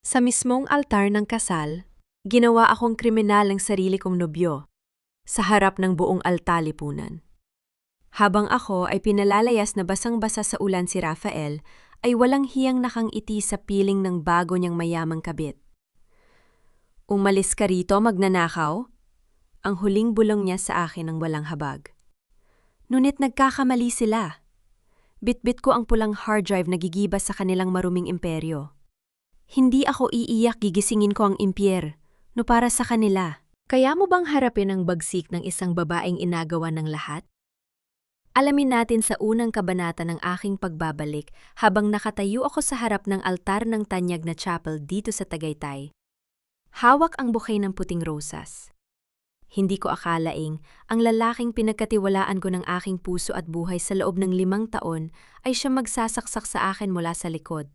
Sa mismong altar ng kasal, ginawa akong kriminal ng sarili kong nobyo sa harap ng buong alta-lipunan. Habang ako ay pinalalayas na basang-basa sa ulan si Rafael, ay walang hiyang nakangiti sa piling ng bago niyang mayamang kabit. Umalis ka rito, magnanakaw? Ang huling bulong niya sa akin ng walang habag. Ngunit nagkakamali sila. Bitbit ko ang pulang hard drive na gigibas sa kanilang maruming imperyo. Hindi ako iiyak, gigisingin ko ang impyer, no para sa kanila. Kaya mo bang harapin ang bagsik ng isang babaeng inagawa ng lahat? Alamin natin sa unang kabanata ng aking pagbabalik habang nakatayo ako sa harap ng altar ng tanyag na chapel dito sa Tagaytay. Hawak ang bouquet ng puting rosas. Hindi ko akalaing ang lalaking pinagkatiwalaan ko ng aking puso at buhay sa loob ng 5 taon ay siya magsasaksak sa akin mula sa likod.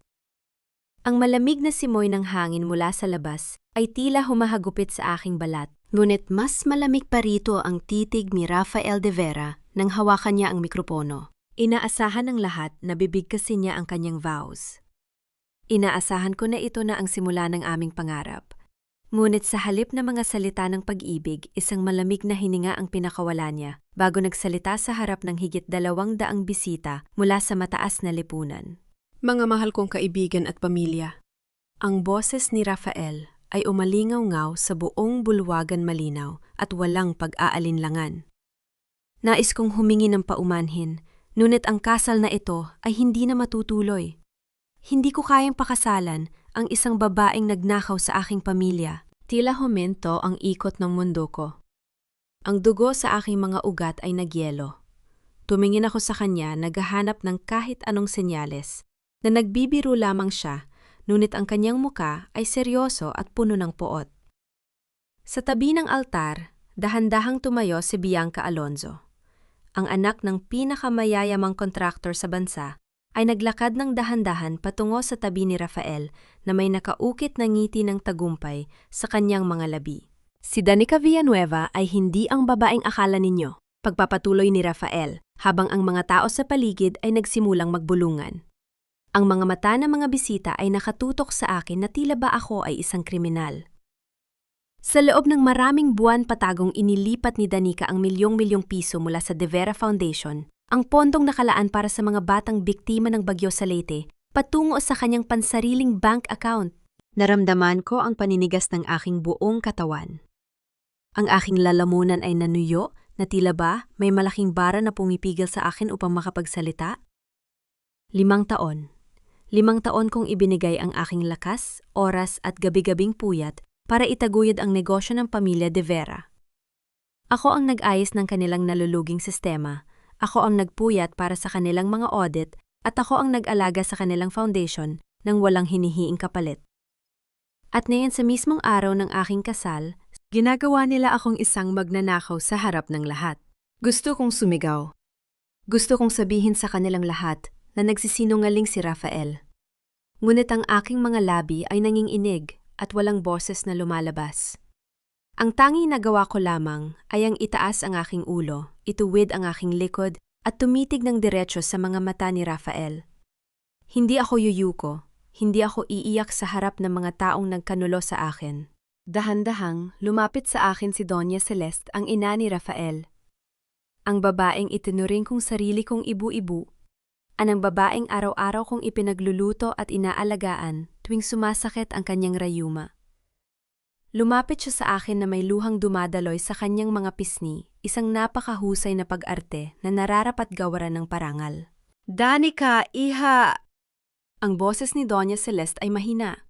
Ang malamig na simoy ng hangin mula sa labas ay tila humahagupit sa aking balat. Ngunit mas malamig pa rito ang titig ni Rafael de Vera nang hawakan niya ang mikropono. Inaasahan ng lahat na bibigkasin niya ang kanyang vows. Inaasahan ko na ito na ang simula ng aming pangarap. Ngunit sa halip na mga salita ng pag-ibig, isang malamig na hininga ang pinakawala niya bago nagsalita sa harap ng higit 200 bisita mula sa mataas na lipunan. Mga mahal kong kaibigan at pamilya, ang boses ni Rafael ay umalingaw-ngaw sa buong bulwagan malinaw at walang pag-aalinlangan. Nais kong humingi ng paumanhin, ngunit ang kasal na ito ay hindi na matutuloy. Hindi ko kayang pakasalan ang isang babaeng nagnakaw sa aking pamilya. Tila huminto ang ikot ng mundo ko. Ang dugo sa aking mga ugat ay nagyelo. Tumingin ako sa kanya, naghahanap ng kahit anong senyales na nagbibiro lamang siya, ngunit ang kanyang muka ay seryoso at puno ng poot. Sa tabi ng altar, dahan-dahang tumayo si Bianca Alonzo. Ang anak ng pinakamayayamang kontraktor sa bansa ay naglakad ng dahan-dahan patungo sa tabi ni Rafael na may nakaukit na ngiti ng tagumpay sa kanyang mga labi. Si Danica Villanueva ay hindi ang babaeng akala ninyo. Pagpapatuloy ni Rafael habang ang mga tao sa paligid ay nagsimulang magbulungan. Ang mga mata ng mga bisita ay nakatutok sa akin na tila ba ako ay isang kriminal. Sa loob ng maraming buwan patagong inilipat ni Danica ang milyong-milyong piso mula sa De Vera Foundation, ang pondong nakalaan para sa mga batang biktima ng bagyo sa Leyte, patungo sa kanyang pansariling bank account. Naramdaman ko ang paninigas ng aking buong katawan. Ang aking lalamunan ay nanuyo na tila ba may malaking bara na pumipigil sa akin upang makapagsalita. 5 taon. 5 taon kong ibinigay ang aking lakas, oras at gabi-gabing puyat para itaguyod ang negosyo ng pamilya de Vera. Ako ang nag-ayos ng kanilang naluluging sistema, ako ang nagpuyat para sa kanilang mga audit at ako ang nag-alaga sa kanilang foundation nang walang hinihiing kapalit. At ngayon sa mismong araw ng aking kasal, ginagawa nila akong isang magnanakaw sa harap ng lahat. Gusto kong sumigaw. Gusto kong sabihin sa kanilang lahat na nagsisinungaling si Rafael. Ngunit ang aking mga labi ay nanginginig at walang boses na lumalabas. Ang tanging nagawa ko lamang ay ang itaas ang aking ulo, ituwid ang aking likod at tumitig ng diretso sa mga mata ni Rafael. Hindi ako yuyuko, hindi ako iiyak sa harap ng mga taong nagkanulo sa akin. Dahan-dahang lumapit sa akin si Doña Celeste, ang ina ni Rafael. Ang babaeng itinuring kong sarili kong ibu-ibu, ang babaeng araw-araw kong ipinagluluto at inaalagaan tuwing sumasakit ang kanyang rayuma. Lumapit siya sa akin na may luhang dumadaloy sa kanyang mga pisngi, isang napakahusay na pag-arte na nararapat gawaran ng parangal. Danica, iha! Ang boses ni Doña Celeste ay mahina,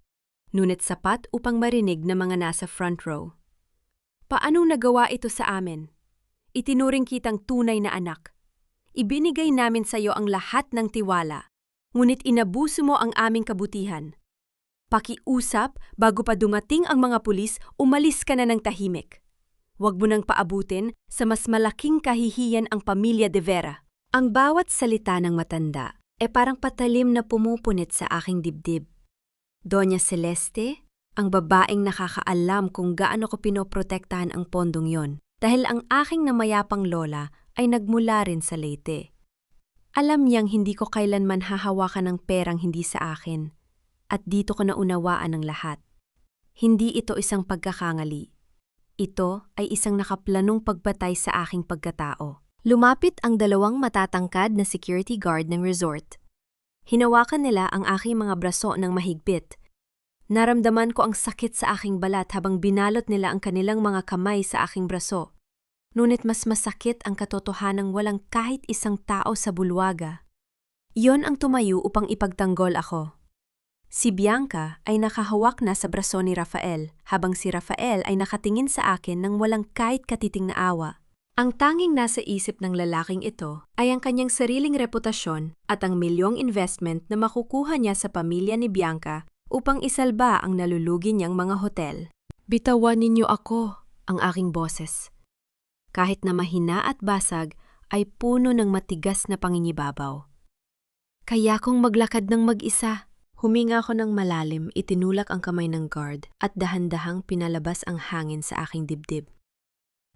ngunit sapat upang marinig ng mga nasa front row. Paanong nagawa ito sa amin? Itinuring kitang tunay na anak. Ibinigay namin sa iyo ang lahat ng tiwala, ngunit inabuso mo ang aming kabutihan. Pakiusap, bago pa dumating ang mga pulis, umalis ka na ng tahimik. Huwag mo nang paabutin sa mas malaking kahihiyan ang pamilya de Vera. Ang bawat salita ng matanda ay parang patalim na pumupunit sa aking dibdib. Doña Celeste, ang babaeng nakakaalam kung gaano ko pinoprotektahan ang pondong yon, dahil ang aking namayapang lola ay nagmula rin sa Leyte. Alam niyang hindi ko kailanman hahawakan ng perang hindi sa akin. At dito ko naunawaan ang lahat. Hindi ito isang pagkakangali. Ito ay isang nakaplanong pagbatay sa aking pagkatao. Lumapit ang dalawang matatangkad na security guard ng resort. Hinawakan nila ang aking mga braso ng mahigpit. Naramdaman ko ang sakit sa aking balat habang binalot nila ang kanilang mga kamay sa aking braso. Ngunit mas masakit ang katotohanang walang kahit isang tao sa bulwaga. Iyon ang tumayo upang ipagtanggol ako. Si Bianca ay nakahawak na sa braso ni Rafael, habang si Rafael ay nakatingin sa akin ng walang kahit katiting na awa. Ang tanging nasa isip ng lalaking ito ay ang kanyang sariling reputasyon at ang milyong investment na makukuha niya sa pamilya ni Bianca upang isalba ang nalulugi niyang mga hotel. Bitawan ninyo ako, ang aking boses. Kahit na mahina at basag, ay puno ng matigas na panginibabaw. Kaya kong maglakad ng mag-isa. Huminga ako ng malalim, itinulak ang kamay ng guard at dahan-dahang pinalabas ang hangin sa aking dibdib.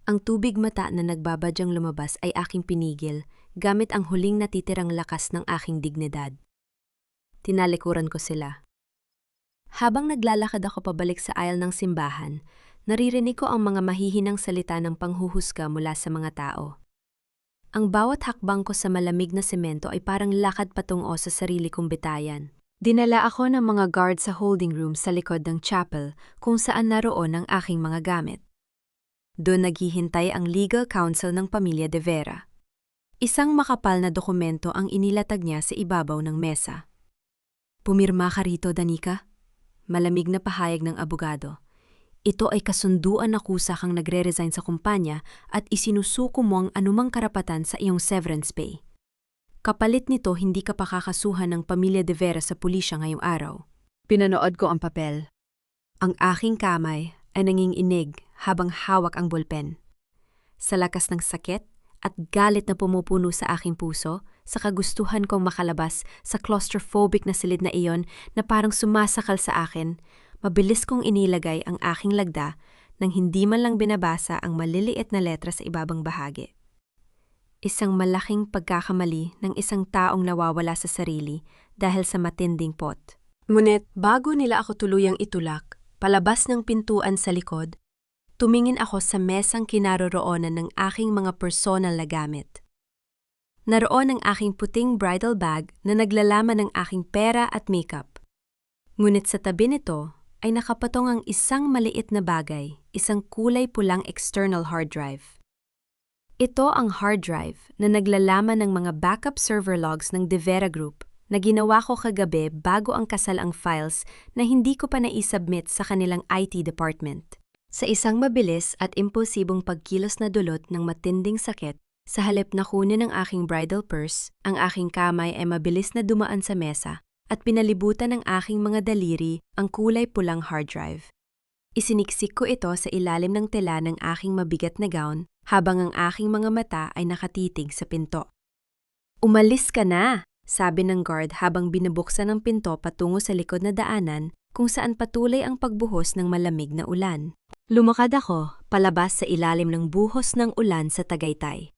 Ang tubig mata na nagbabadyang lumabas ay aking pinigil gamit ang huling natitirang lakas ng aking dignidad. Tinalikuran ko sila. Habang naglalakad ako pabalik sa aisle ng simbahan, naririnig ko ang mga mahihinang salita ng panghuhusga mula sa mga tao. Ang bawat hakbang ko sa malamig na semento ay parang lakad patungo sa sarili kong bitayan. Dinala ako ng mga guard sa holding room sa likod ng chapel kung saan naroon ang aking mga gamit. Doon naghihintay ang legal counsel ng pamilya De Vera. Isang makapal na dokumento ang inilatag niya sa ibabaw ng mesa. Pumirma ka rito, Danica. Malamig na pahayag ng abogado. Ito ay kasunduan na kusa kang nagre-resign sa kumpanya at isinusuko mo ang anumang karapatan sa iyong severance pay. Kapalit nito, hindi ka pakakasuhan ng pamilya De Vera sa pulisya ngayong araw. Pinanood ko ang papel. Ang aking kamay ay nanginginig habang hawak ang bulpen. Sa lakas ng sakit at galit na pumupuno sa aking puso, sa kagustuhan kong makalabas sa claustrophobic na silid na iyon na parang sumasakal sa akin, mabilis kong inilagay ang aking lagda nang hindi man lang binabasa ang maliliit na letra sa ibabang bahagi. Isang malaking pagkakamali ng isang taong nawawala sa sarili dahil sa matinding pot. Ngunit bago nila ako tuluyang itulak, palabas ng pintuan sa likod, tumingin ako sa mesang kinaroroonan ng aking mga personal na gamit. Naroon ang aking puting bridal bag na naglalaman ng aking pera at makeup. Ngunit sa tabi nito ay nakapatong ang isang maliit na bagay, isang kulay pulang external hard drive. Ito ang hard drive na naglalaman ng mga backup server logs ng De Vera Group na ginawa ko kagabi bago ang kasal ang files na hindi ko pa naisubmit sa kanilang IT department. Sa isang mabilis at impulsibong pagkilos na dulot ng matinding sakit, sa halip na kunin ang aking bridal purse, ang aking kamay ay mabilis na dumaan sa mesa at pinalibutan ng aking mga daliri ang kulay pulang hard drive. Isiniksik ko ito sa ilalim ng tela ng aking mabigat na gown habang ang aking mga mata ay nakatitig sa pinto. "Umalis ka na!" sabi ng guard habang binubuksan ang pinto patungo sa likod na daanan kung saan patuloy ang pagbuhos ng malamig na ulan. Lumakad ako palabas sa ilalim ng buhos ng ulan sa Tagaytay.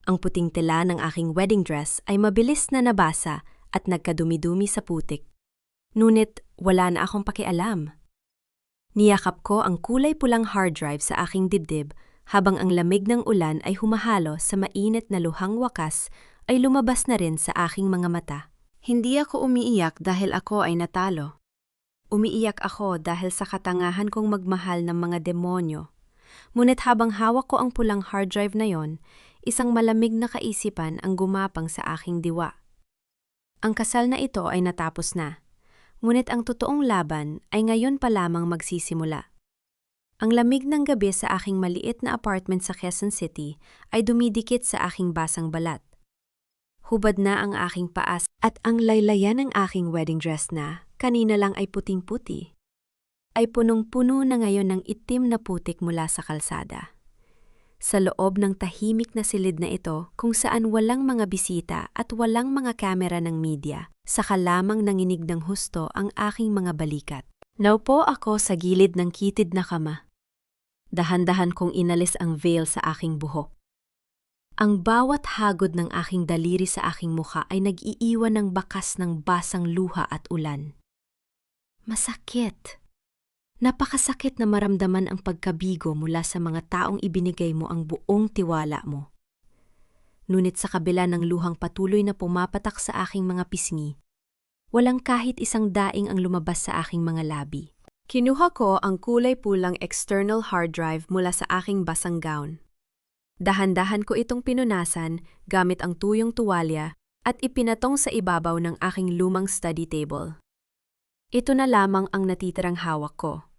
Ang puting tela ng aking wedding dress ay mabilis na nabasa at nagkadumi-dumi sa putik. Ngunit wala na akong pakialam. Niyakap ko ang kulay pulang hard drive sa aking dibdib habang ang lamig ng ulan ay humahalo sa mainit na luhang wakas ay lumabas na rin sa aking mga mata. Hindi ako umiiyak dahil ako ay natalo. Umiiyak ako dahil sa katangahan kong magmahal ng mga demonyo. Ngunit habang hawak ko ang pulang hard drive na yon, isang malamig na kaisipan ang gumapang sa aking diwa. Ang kasal na ito ay natapos na. Ngunit ang totoong laban ay ngayon pa lamang magsisimula. Ang lamig ng gabi sa aking maliit na apartment sa Quezon City ay dumidikit sa aking basang balat. Hubad na ang aking paas at ang laylayan ng aking wedding dress na kanina lang ay puting-puti, ay punong-puno na ngayon ng itim na putik mula sa kalsada. Sa loob ng tahimik na silid na ito kung saan walang mga bisita at walang mga kamera ng media, saka lamang nanginig ng husto ang aking mga balikat. Naupo ako sa gilid ng kitid na kama. Dahan-dahan kong inalis ang veil sa aking buhok. Ang bawat hagod ng aking daliri sa aking mukha ay nag-iiwan ng bakas ng basang luha at ulan. Masakit. Napakasakit na maramdaman ang pagkabigo mula sa mga taong ibinigay mo ang buong tiwala mo. Ngunit sa kabila ng luhang patuloy na pumapatak sa aking mga pisngi, walang kahit isang daing ang lumabas sa aking mga labi. Kinuha ko ang kulay pulang external hard drive mula sa aking basang gown. Dahan-dahan ko itong pinunasan gamit ang tuyong tuwalya at ipinatong sa ibabaw ng aking lumang study table. Ito na lamang ang natitirang hawak ko.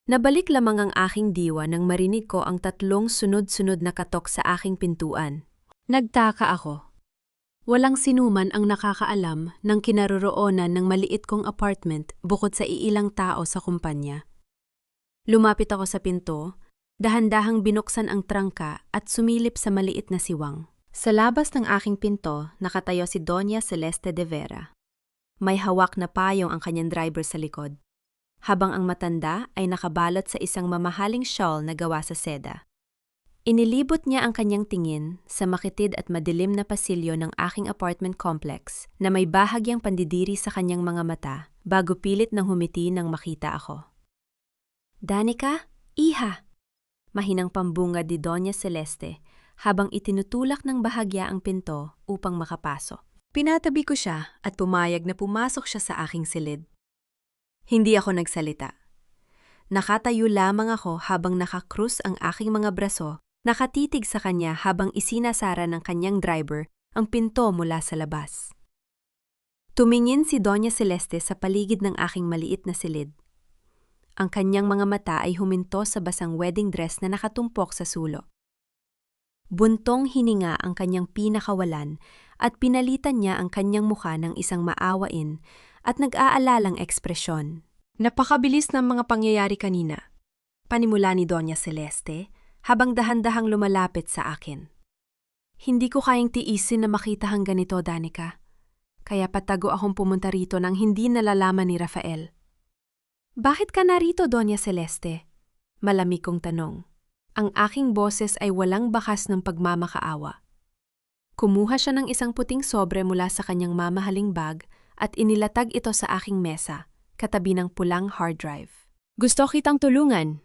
Nabalik lamang ang aking diwa nang marinig ko ang 3 sunod-sunod na katok sa aking pintuan. Nagtaka ako. Walang sinuman ang nakakaalam ng kinaroroonan ng maliit kong apartment bukod sa iilang tao sa kumpanya. Lumapit ako sa pinto, dahan-dahang binuksan ang trangka at sumilip sa maliit na siwang. Sa labas ng aking pinto, nakatayo si Doña Celeste de Vera. May hawak na payong ang kanyang driver sa likod, habang ang matanda ay nakabalot sa isang mamahaling shawl na gawa sa seda. Inilibot niya ang kanyang tingin sa makitid at madilim na pasilyo ng aking apartment complex na may bahagyang pandidiri sa kanyang mga mata bago pilit nang humiti nang makita ako. "Danica, iha!" Mahinang pambungad ni Doña Celeste habang itinutulak ng bahagya ang pinto upang makapasok. Pinatabi ko siya at pumayag na pumasok siya sa aking silid. Hindi ako nagsalita. Nakatayo lamang ako habang nakakrus ang aking mga braso, nakatitig sa kanya habang isinasara ng kanyang driver ang pinto mula sa labas. Tumingin si Doña Celeste sa paligid ng aking maliit na silid. Ang kanyang mga mata ay huminto sa basang wedding dress na nakatumpok sa sulok. Buntong hininga ang kanyang pinakawalan at pinalitan niya ang kanyang mukha ng isang maawain at nag-aalalang ekspresyon. "Napakabilis ng mga pangyayari kanina," panimula ni Doña Celeste habang dahan-dahang lumalapit sa akin. "Hindi ko kayang tiisin na makita hang ganito, Danica. Kaya patago akong pumunta rito nang hindi nalalaman ni Rafael." "Bakit ka narito, Doña Celeste?" Malamig kong tanong. Ang aking boses ay walang bakas ng pagmamakaawa. Kumuha siya ng isang puting sobre mula sa kanyang mamahaling bag at inilatag ito sa aking mesa, katabi ng pulang hard drive. "Gusto kitang tulungan,"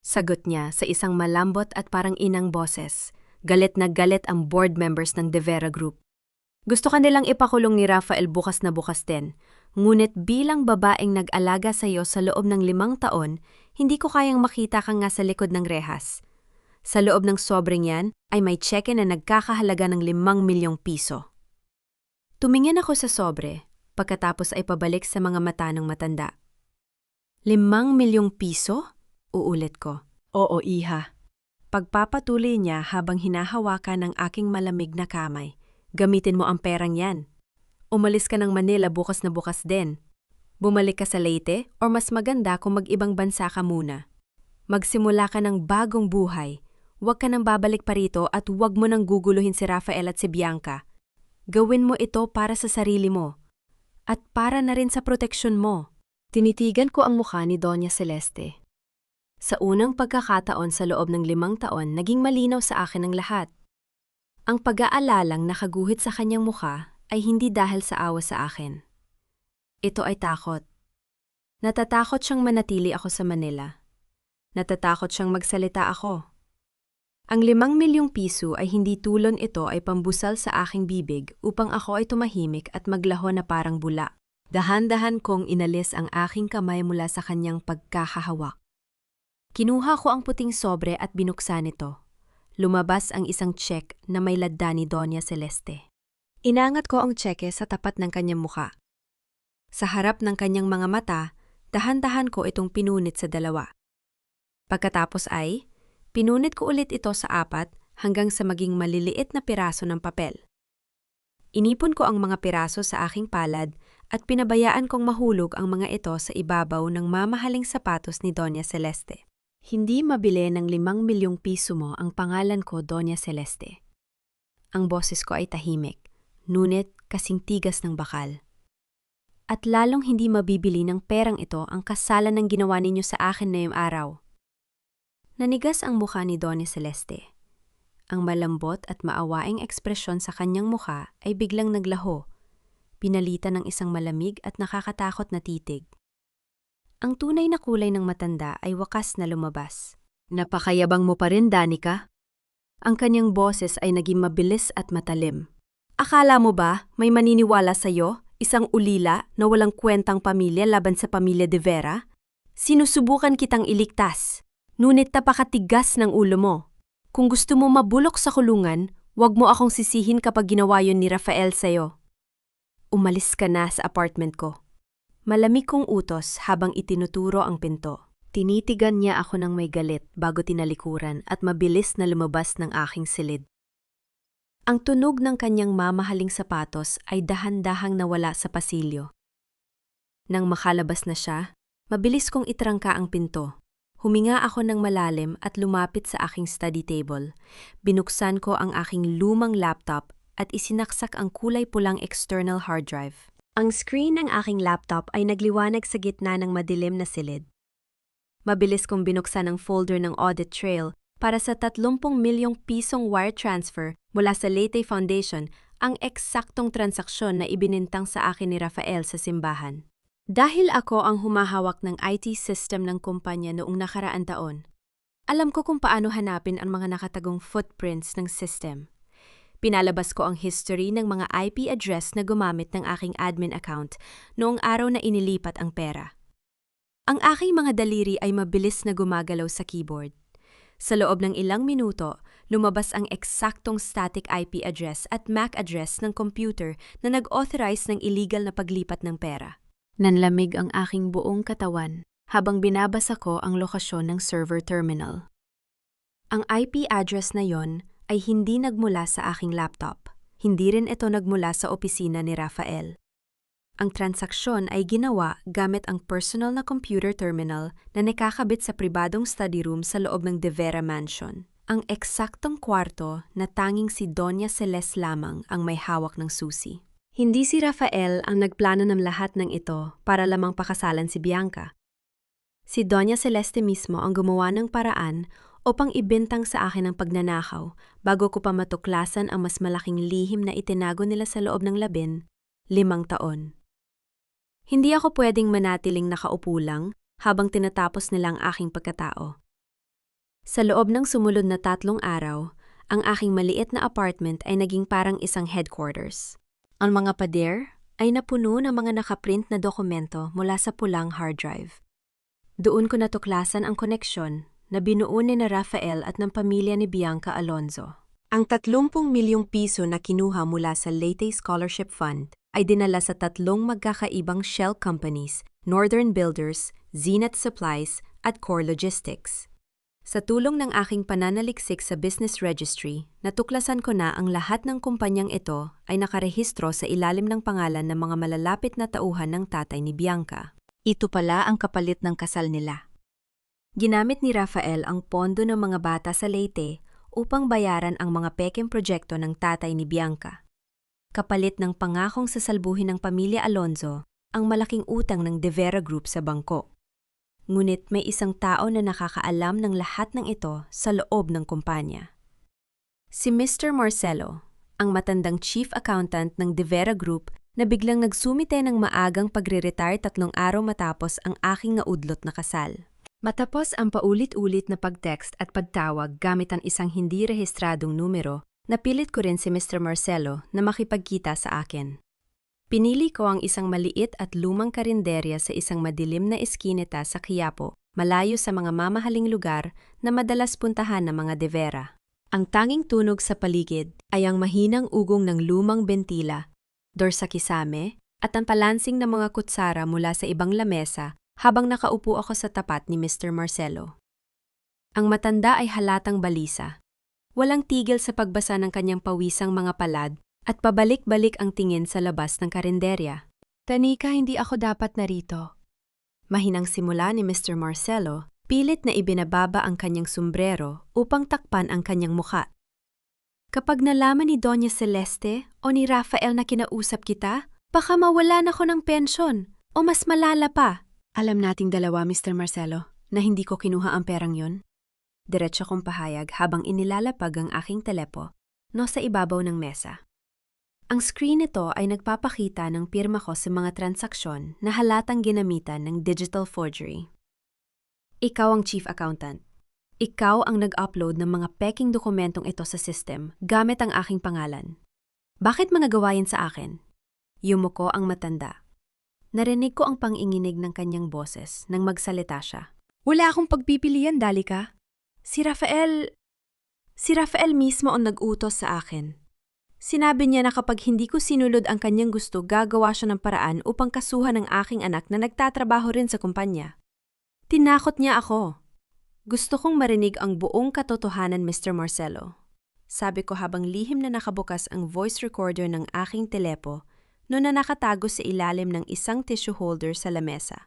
sagot niya sa isang malambot at parang inang boses. Galit na galit ang board members ng De Vera Group. "Gusto ka nilang ipakulong ni Rafael bukas na bukas din. Ngunit bilang babaeng nag-alaga sa iyo sa loob ng 5 taon, hindi ko kayang makita ka nga sa likod ng rehas. Sa loob ng sobreng yan ay may tseke na nagkakahalaga ng 5 milyong piso." Tumingin ako sa sobre, pagkatapos ay pabalik sa mga mata ng matanda. 5 milyong piso? Uulit ko. "Oo, iha." Pagpapatuloy niya habang hinahawakan ng aking malamig na kamay. "Gamitin mo ang perang yan. Umalis ka ng Manila bukas na bukas din. Bumalik ka sa Leyte o mas maganda kung mag-ibang bansa ka muna. Magsimula ka ng bagong buhay. Huwag ka nang babalik pa rito at huwag mo nang guguluhin si Rafael at si Bianca. Gawin mo ito para sa sarili mo. At para na rin sa proteksyon mo." Tinitigan ko ang mukha ni Doña Celeste. Sa unang pagkakataon sa loob ng 5 taon, naging malinaw sa akin ang lahat. Ang pag-aalalang nakaguhit sa kanyang mukha ay hindi dahil sa awa sa akin. Ito ay takot. Natatakot siyang manatili ako sa Manila. Natatakot siyang magsalita ako. Ang 5 milyong piso ay hindi tulon, ito ay pambusal sa aking bibig upang ako ay tumahimik at maglaho na parang bula. Dahan-dahan kong inalis ang aking kamay mula sa kanyang pagkahahawak. Kinuha ko ang puting sobre at binuksan ito. Lumabas ang isang check na may ladda ni Doña Celeste. Inangat ko ang tseke sa tapat ng kanyang mukha. Sa harap ng kanyang mga mata, dahan-dahan ko itong pinunit sa 2. Pagkatapos ay, pinunit ko ulit ito sa 4 hanggang sa maging maliliit na piraso ng papel. Inipon ko ang mga piraso sa aking palad at pinabayaan kong mahulog ang mga ito sa ibabaw ng mamahaling sapatos ni Doña Celeste. "Hindi mabili ng 5 milyong piso mo ang pangalan ko, Doña Celeste." Ang boses ko ay tahimik, ngunit kasing tigas ng bakal. "At lalong hindi mabibili ng perang ito ang kasalan ng ginawa ninyo sa akin ngayong araw." Nanigas ang mukha ni Doña Celeste. Ang malambot at maawaing ekspresyon sa kanyang mukha ay biglang naglaho, pinalitan ng isang malamig at nakakatakot na titig. Ang tunay na kulay ng matanda ay wakas na lumabas. Napakayabang mo pa rin, Danica. Ang kanyang boses ay naging mabilis at matalim. Akala mo ba may maniniwala sa'yo, isang ulila na walang kwentang pamilya laban sa pamilya de Vera? Sinusubukan kitang iligtas, ngunit napakatigas ng ulo mo. Kung gusto mo mabulok sa kulungan, wag mo akong sisihin kapag ginawa yun ni Rafael sa'yo. Umalis ka na sa apartment ko. Malamig kong utos habang itinuturo ang pinto. Tinitigan niya ako ng may galit bago tinalikuran at mabilis na lumabas ng aking silid. Ang tunog ng kanyang mamahaling sapatos ay dahan-dahang nawala sa pasilyo. Nang makalabas na siya, mabilis kong itrangka ang pinto. Huminga ako ng malalim at lumapit sa aking study table. Binuksan ko ang aking lumang laptop at isinaksak ang kulay pulang external hard drive. Ang screen ng aking laptop ay nagliwanag sa gitna ng madilim na silid. Mabilis kong binuksan ang folder ng audit trail para sa 30 milyong pisong wire transfer mula sa Leyte Foundation, ang eksaktong transaksyon na ibinintang sa akin ni Rafael sa simbahan. Dahil ako ang humahawak ng IT system ng kumpanya noong nakaraan taon, alam ko kung paano hanapin ang mga nakatagong footprints ng system. Pinalabas ko ang history ng mga IP address na gumamit ng aking admin account noong araw na inilipat ang pera. Ang aking mga daliri ay mabilis na gumagalaw sa keyboard. Sa loob ng ilang minuto, lumabas ang eksaktong static IP address at MAC address ng computer na nag-authorize ng illegal na paglipat ng pera. Nanlamig ang aking buong katawan habang binabasa ko ang lokasyon ng server terminal. Ang IP address na yon ay hindi nagmula sa aking laptop. Hindi rin ito nagmula sa opisina ni Rafael. Ang transaksyon ay ginawa gamit ang personal na computer terminal na nakakabit sa pribadong study room sa loob ng De Vera Mansion. Ang eksaktong kwarto na tanging si Doña Celeste lamang ang may hawak ng susi. Hindi si Rafael ang nagplano ng lahat ng ito para lamang pakasalan si Bianca. Si Doña Celeste mismo ang gumawa ng paraan upang ibintang sa akin ang pagnanakaw bago ko pa matuklasan ang mas malaking lihim na itinago nila sa loob ng 15 taon. Hindi ako pwedeng manatiling nakaupo lang habang tinatapos nilang aking pagkatao. Sa loob ng sumunod na 3 araw, ang aking maliit na apartment ay naging parang isang headquarters. Ang mga pader ay napuno ng mga nakaprint na dokumento mula sa pulang hard drive. Doon ko natuklasan ang koneksyon na binuo ni Rafael at ng pamilya ni Bianca Alonzo. Ang 30 milyong piso na kinuha mula sa Leyte Scholarship Fund ay dinala sa 3 magkakaibang shell companies, Northern Builders, Zenith Supplies, at Core Logistics. Sa tulong ng aking pananaliksik sa business registry, natuklasan ko na ang lahat ng kumpanyang ito ay nakarehistro sa ilalim ng pangalan ng mga malalapit na tauhan ng tatay ni Bianca. Ito pala ang kapalit ng kasal nila. Ginamit ni Rafael ang pondo ng mga bata sa Leyte upang bayaran ang mga pekeng proyekto ng tatay ni Bianca. Kapalit ng pangakong sasalbuhin ng pamilya Alonzo ang malaking utang ng De Vera Group sa bangko. Ngunit may isang tao na nakakaalam ng lahat ng ito sa loob ng kumpanya. Si Mr. Marcelo, ang matandang chief accountant ng De Vera Group na biglang nagsumite ng maagang pagre-retire 3 araw matapos ang aking naudlot na kasal. Matapos ang paulit-ulit na pag-text at pagtawag gamit ang isang hindi rehistradong numero, napilit ko rin si Mr. Marcelo na makipagkita sa akin. Pinili ko ang isang maliit at lumang karinderya sa isang madilim na eskinita sa Quiapo, malayo sa mga mamahaling lugar na madalas puntahan ng mga De Vera. Ang tanging tunog sa paligid ay ang mahinang ugong ng lumang bentila, dorsakisame, at ang palansing ng mga kutsara mula sa ibang lamesa habang nakaupo ako sa tapat ni Mr. Marcelo. Ang matanda ay halatang balisa. Walang tigil sa pagbasa ng kanyang pawisang mga palad at pabalik-balik ang tingin sa labas ng karinderya. Danica, hindi ako dapat narito. Mahinang simula ni Mr. Marcelo, pilit na ibinababa ang kanyang sombrero upang takpan ang kanyang mukha. Kapag nalaman ni Doña Celeste o ni Rafael na kinausap kita, baka mawalan ako ng pensyon o mas malala pa. Alam nating dalawa, Mr. Marcelo, na hindi ko kinuha ang perang yon. Diretso kong pahayag habang inilalapag ang aking telepo, no sa ibabaw ng mesa. Ang screen nito ay nagpapakita ng pirma ko sa mga transaksyon na halatang ginamitan ng digital forgery. Ikaw ang chief accountant. Ikaw ang nag-upload ng mga peking dokumentong ito sa system gamit ang aking pangalan. Bakit mga gawain sa akin? Yumuko ang matanda. Narinig ko ang panginginig ng kanyang boses nang magsalita siya. Wala akong pagpipilian, Dalika. Si Rafael mismo ang nag-utos sa akin. Sinabi niya na kapag hindi ko sinulod ang kanyang gusto, gagawa siya ng paraan upang kasuhan ang aking anak na nagtatrabaho rin sa kumpanya. Tinakot niya ako. Gusto kong marinig ang buong katotohanan, Mr. Marcelo. Sabi ko habang lihim na nakabukas ang voice recorder ng aking telepo noon na nakatago sa ilalim ng isang tissue holder sa lamesa.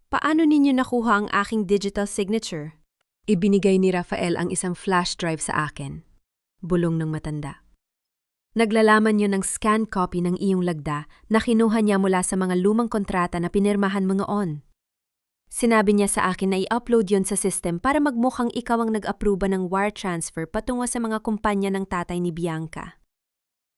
Paano ninyo nakuha ang aking digital signature? Ibinigay ni Rafael ang isang flash drive sa akin. Bulong ng matanda. Naglalaman niyo ng scan copy ng iyong lagda na kinuha niya mula sa mga lumang kontrata na pinirmahan mo noon. Sinabi niya sa akin na i-upload yon sa system para magmukhang ikaw ang nag-aproba ng wire transfer patungo sa mga kumpanya ng tatay ni Bianca.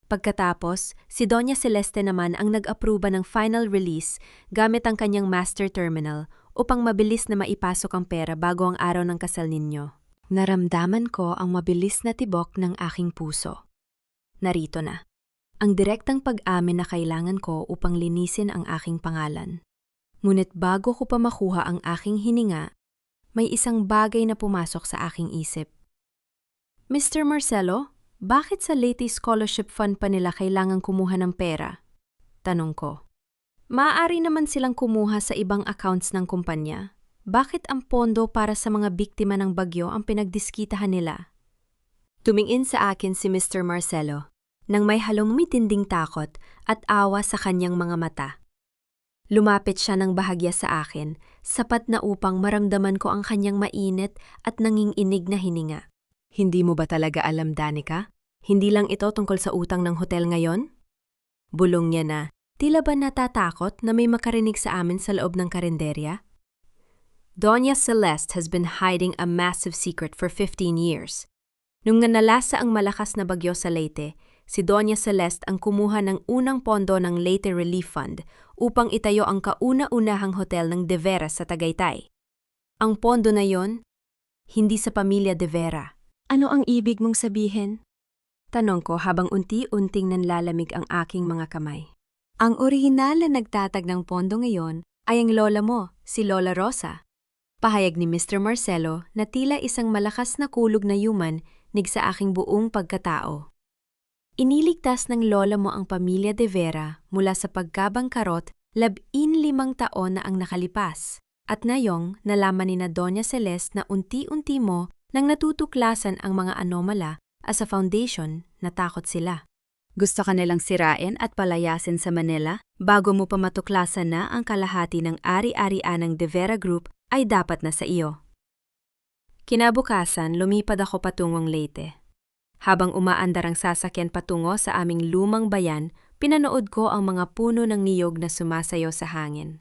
Pagkatapos, si Doña Celeste naman ang nag-aproba ng final release gamit ang kanyang master terminal upang mabilis na maipasok ang pera bago ang araw ng kasal ninyo. Naramdaman ko ang mabilis na tibok ng aking puso. Narito na. Ang direktang pag-amin na kailangan ko upang linisin ang aking pangalan. Ngunit bago ko pa makuha ang aking hininga, may isang bagay na pumasok sa aking isip. Mr. Marcelo, bakit sa Leyte Scholarship Fund pa nila kailangan kumuha ng pera? Tanong ko. Maaari naman silang kumuha sa ibang accounts ng kumpanya. Bakit ang pondo para sa mga biktima ng bagyo ang pinagdiskitahan nila? Tumingin sa akin si Mr. Marcelo nang may halong mitinding takot at awa sa kanyang mga mata. Lumapit siya ng bahagya sa akin, sapat na upang maramdaman ko ang kanyang mainit at nanginginig na hininga. Hindi mo ba talaga alam, Danica? Hindi lang ito tungkol sa utang ng hotel ngayon? Bulong niya na, tila ba natatakot na may makarinig sa amin sa loob ng karinderya? Doña Celeste has been hiding a massive secret for 15 years. Nung nanalasa ang malakas na bagyo sa Leyte, si Doña Celeste ang kumuha ng unang pondo ng Leyte Relief Fund upang itayo ang kauna-unahang hotel ng De Vera sa Tagaytay. Ang pondo na yon, hindi sa pamilya De Vera. Ano ang ibig mong sabihin? Tanong ko habang unti-unting nanlalamig ang aking mga kamay. Ang orihinal na nagtatag ng pondo ngayon ay ang lola mo, si Lola Rosa. Pahayag ni Mr. Marcelo na tila isang malakas na kulog na yumanig sa aking buong pagkatao. Iniligtas ng lola mo ang pamilya De Vera mula sa pagkabangkarot 15 taon na ang nakalipas. At ngayong nalaman ni na Doña Celeste na unti-unti mo nang natutuklasan ang mga anomala as a foundation, natakot sila. Gusto ka nilang sirain at palayasin sa Manila bago mo pa matuklasan na ang kalahati ng ari-arian ng De Vera Group ay dapat na sa iyo. Kinabukasan, lumipad ako patungong Leyte. Habang umaandar ang sasakyan patungo sa aming lumang bayan, pinanood ko ang mga puno ng niyog na sumasayaw sa hangin.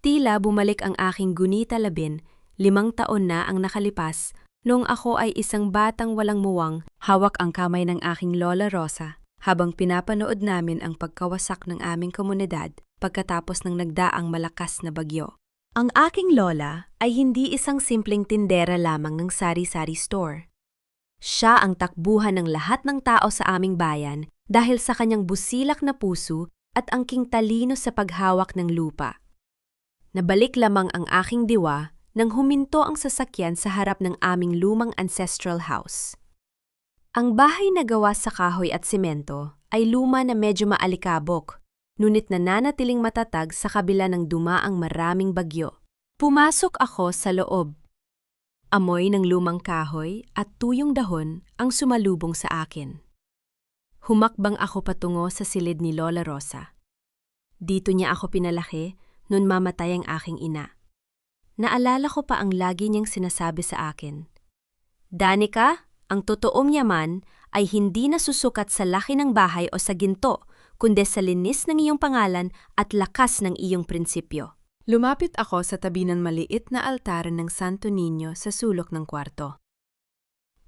Tila bumalik ang aking gunita labin, 5 taon na ang nakalipas, noong ako ay isang batang walang muwang, hawak ang kamay ng aking Lola Rosa, habang pinapanood namin ang pagkawasak ng aming komunidad pagkatapos ng nagdaang malakas na bagyo. Ang aking lola ay hindi isang simpleng tindera lamang ng sari-sari store. Siya ang takbuhan ng lahat ng tao sa aming bayan dahil sa kanyang busilak na puso at angking talino sa paghawak ng lupa. Nabalik lamang ang aking diwa nang huminto ang sasakyan sa harap ng aming lumang ancestral house. Ang bahay na gawa sa kahoy at semento ay luma na medyo maalikabok, ngunit nananatiling matatag sa kabila ng dumaang maraming bagyo. Pumasok ako sa loob. Amoy ng lumang kahoy at tuyong dahon ang sumalubong sa akin. Humakbang ako patungo sa silid ni Lola Rosa. Dito niya ako pinalaki noon mamatay ang aking ina. Naalala ko pa ang lagi niyang sinasabi sa akin. Danica, ang totoong yaman ay hindi nasusukat sa laki ng bahay o sa ginto, kundi sa linis ng iyong pangalan at lakas ng iyong prinsipyo. Lumapit ako sa tabi ng maliit na altar ng Santo Niño sa sulok ng kwarto.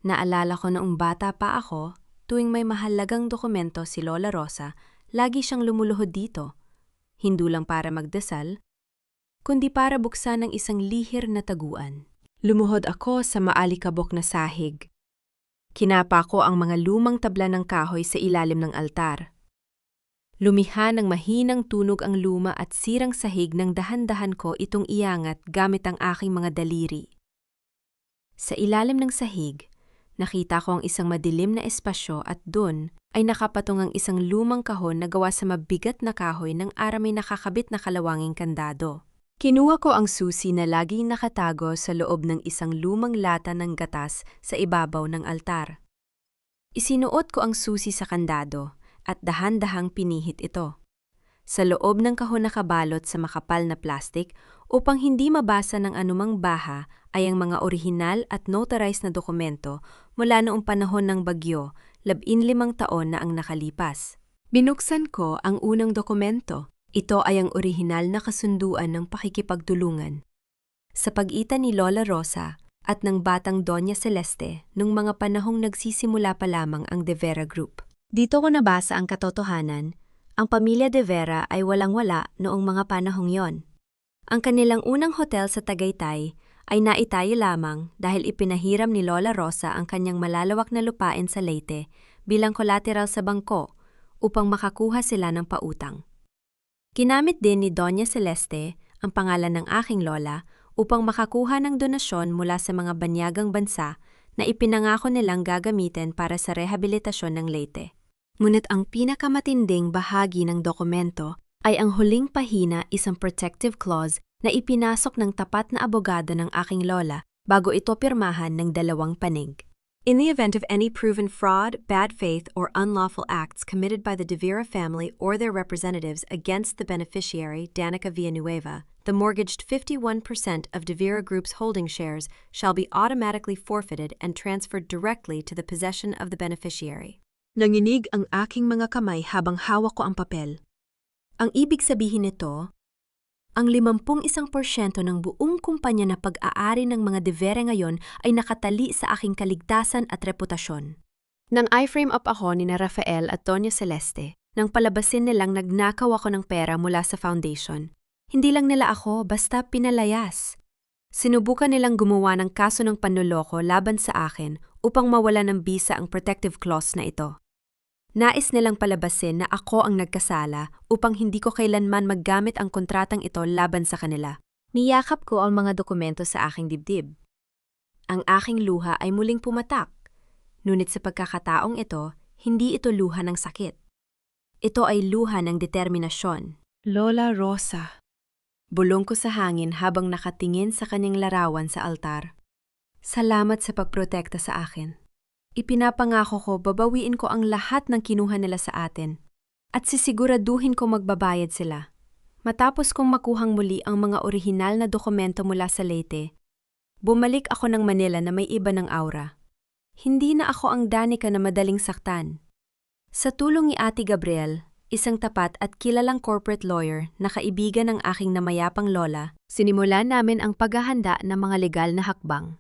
Naalala ko noong bata pa ako tuwing may mahalagang dokumento si Lola Rosa, lagi siyang lumuluhod dito. Hindi lang para magdasal, kundi para buksan ng isang lihir na taguan. Lumuhod ako sa maalikabok na sahig. Kinapa ko ang mga lumang tabla ng kahoy sa ilalim ng altar. Lumiha ng mahinang tunog ang luma at sirang sahig ng dahan-dahan ko itong iangat gamit ang aking mga daliri. Sa ilalim ng sahig, nakita ko ang isang madilim na espasyo at doon ay nakapatong ang isang lumang kahon na gawa sa mabigat na kahoy ng aramay nakakabit na kalawanging kandado. Kinuha ko ang susi na laging nakatago sa loob ng isang lumang lata ng gatas sa ibabaw ng altar. Isinuot ko ang susi sa kandado at dahan-dahang pinihit ito. Sa loob ng kahon na kabalot sa makapal na plastik upang hindi mabasa ng anumang baha ay ang mga orihinal at notarized na dokumento mula noong panahon ng bagyo, 15 taon na ang nakalipas. Binuksan ko ang unang dokumento. Ito ay ang orihinal na kasunduan ng pakikipagtulungan sa pagitan ni Lola Rosa at ng batang Doña Celeste nung mga panahong nagsisimula pa lamang ang De Vera Group. Dito ko nabasa ang katotohanan. Ang pamilya De Vera ay walang-wala noong mga panahong yon. Ang kanilang unang hotel sa Tagaytay ay naitayo lamang dahil ipinahiram ni Lola Rosa ang kanyang malalawak na lupain sa Leyte bilang collateral sa bangko upang makakuha sila ng pautang. Ginamit din ni Doña Celeste ang pangalan ng aking lola upang makakuha ng donasyon mula sa mga banyagang bansa na ipinangako nilang gagamitin para sa rehabilitasyon ng Leyte. Ngunit ang pinakamatinding bahagi ng dokumento ay ang huling pahina, isang protective clause na ipinasok ng tapat na abogado ng aking lola bago ito pirmahan ng 2 panig. In the event of any proven fraud, bad faith, or unlawful acts committed by the De Vera family or their representatives against the beneficiary, Danica Villanueva, the mortgaged 51% of De Vera Group's holding shares shall be automatically forfeited and transferred directly to the possession of the beneficiary. Nanginig ang aking mga kamay habang hawak ko ang papel. Ang ibig sabihin nito, ang 51% ng buong kumpanya na pag-aari ng mga De Vera ngayon ay nakatali sa aking kaligtasan at reputasyon. Nang i-frame up ako ni Rafael at Doña Celeste, nang palabasin nilang nagnakaw ako ng pera mula sa foundation, hindi lang nila ako basta pinalayas. Sinubukan nilang gumawa ng kaso ng panloloko laban sa akin upang mawala ng bisa ang protective clause na ito. Nais nilang palabasin na ako ang nagkasala upang hindi ko kailanman maggamit ang kontratang ito laban sa kanila. Niyakap ko ang mga dokumento sa aking dibdib. Ang aking luha ay muling pumatak, ngunit sa pagkakataong ito, hindi ito luha ng sakit. Ito ay luha ng determinasyon. Lola Rosa. Bulong ko sa hangin habang nakatingin sa kanyang larawan sa altar. Salamat sa pagprotekta sa akin. Ipinapangako ko babawiin ko ang lahat ng kinuha nila sa atin at sisiguraduhin ko magbabayad sila. Matapos kong makuhang muli ang mga orihinal na dokumento mula sa Leyte, bumalik ako ng Manila na may iba ng aura. Hindi na ako ang Danica na madaling saktan. Sa tulong ni Ate Gabriel, isang tapat at kilalang corporate lawyer na kaibigan ng aking namayapang lola, sinimulan namin ang paghahanda ng mga legal na hakbang.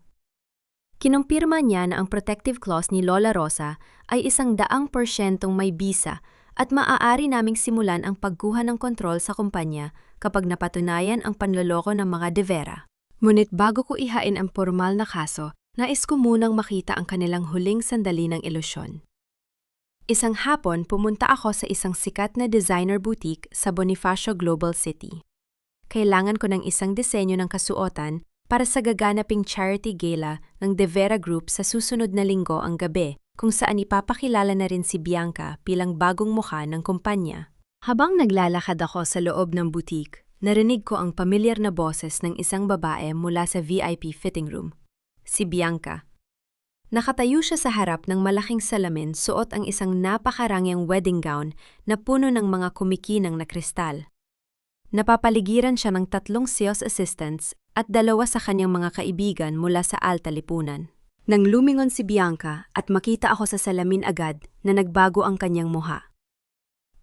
Kinumpirma niya na ang protective clause ni Lola Rosa ay 100% may bisa at maaari naming simulan ang pagkuha ng kontrol sa kumpanya kapag napatunayan ang panloloko ng mga De Vera. Ngunit bago ko ihain ang formal na kaso, nais ko munang makita ang kanilang huling sandali ng ilusyon. Isang hapon, pumunta ako sa isang sikat na designer boutique sa Bonifacio Global City. Kailangan ko ng isang disenyo ng kasuotan para sa gaganaping charity gala ng De Vera Group sa susunod na linggo ang gabi, kung saan ipapakilala na rin si Bianca bilang bagong mukha ng kumpanya. Habang naglalakad ako sa loob ng boutique, narinig ko ang pamilyar na boses ng isang babae mula sa VIP fitting room. Si Bianca. Nakatayo siya sa harap ng malaking salamin, suot ang isang napakarangyang wedding gown na puno ng mga kumikinang na kristal. Napapaligiran siya ng 3 sales assistants at 2 sa kanyang mga kaibigan mula sa alta lipunan. Nang lumingon si Bianca at makita ako sa salamin agad na nagbago ang kanyang muha.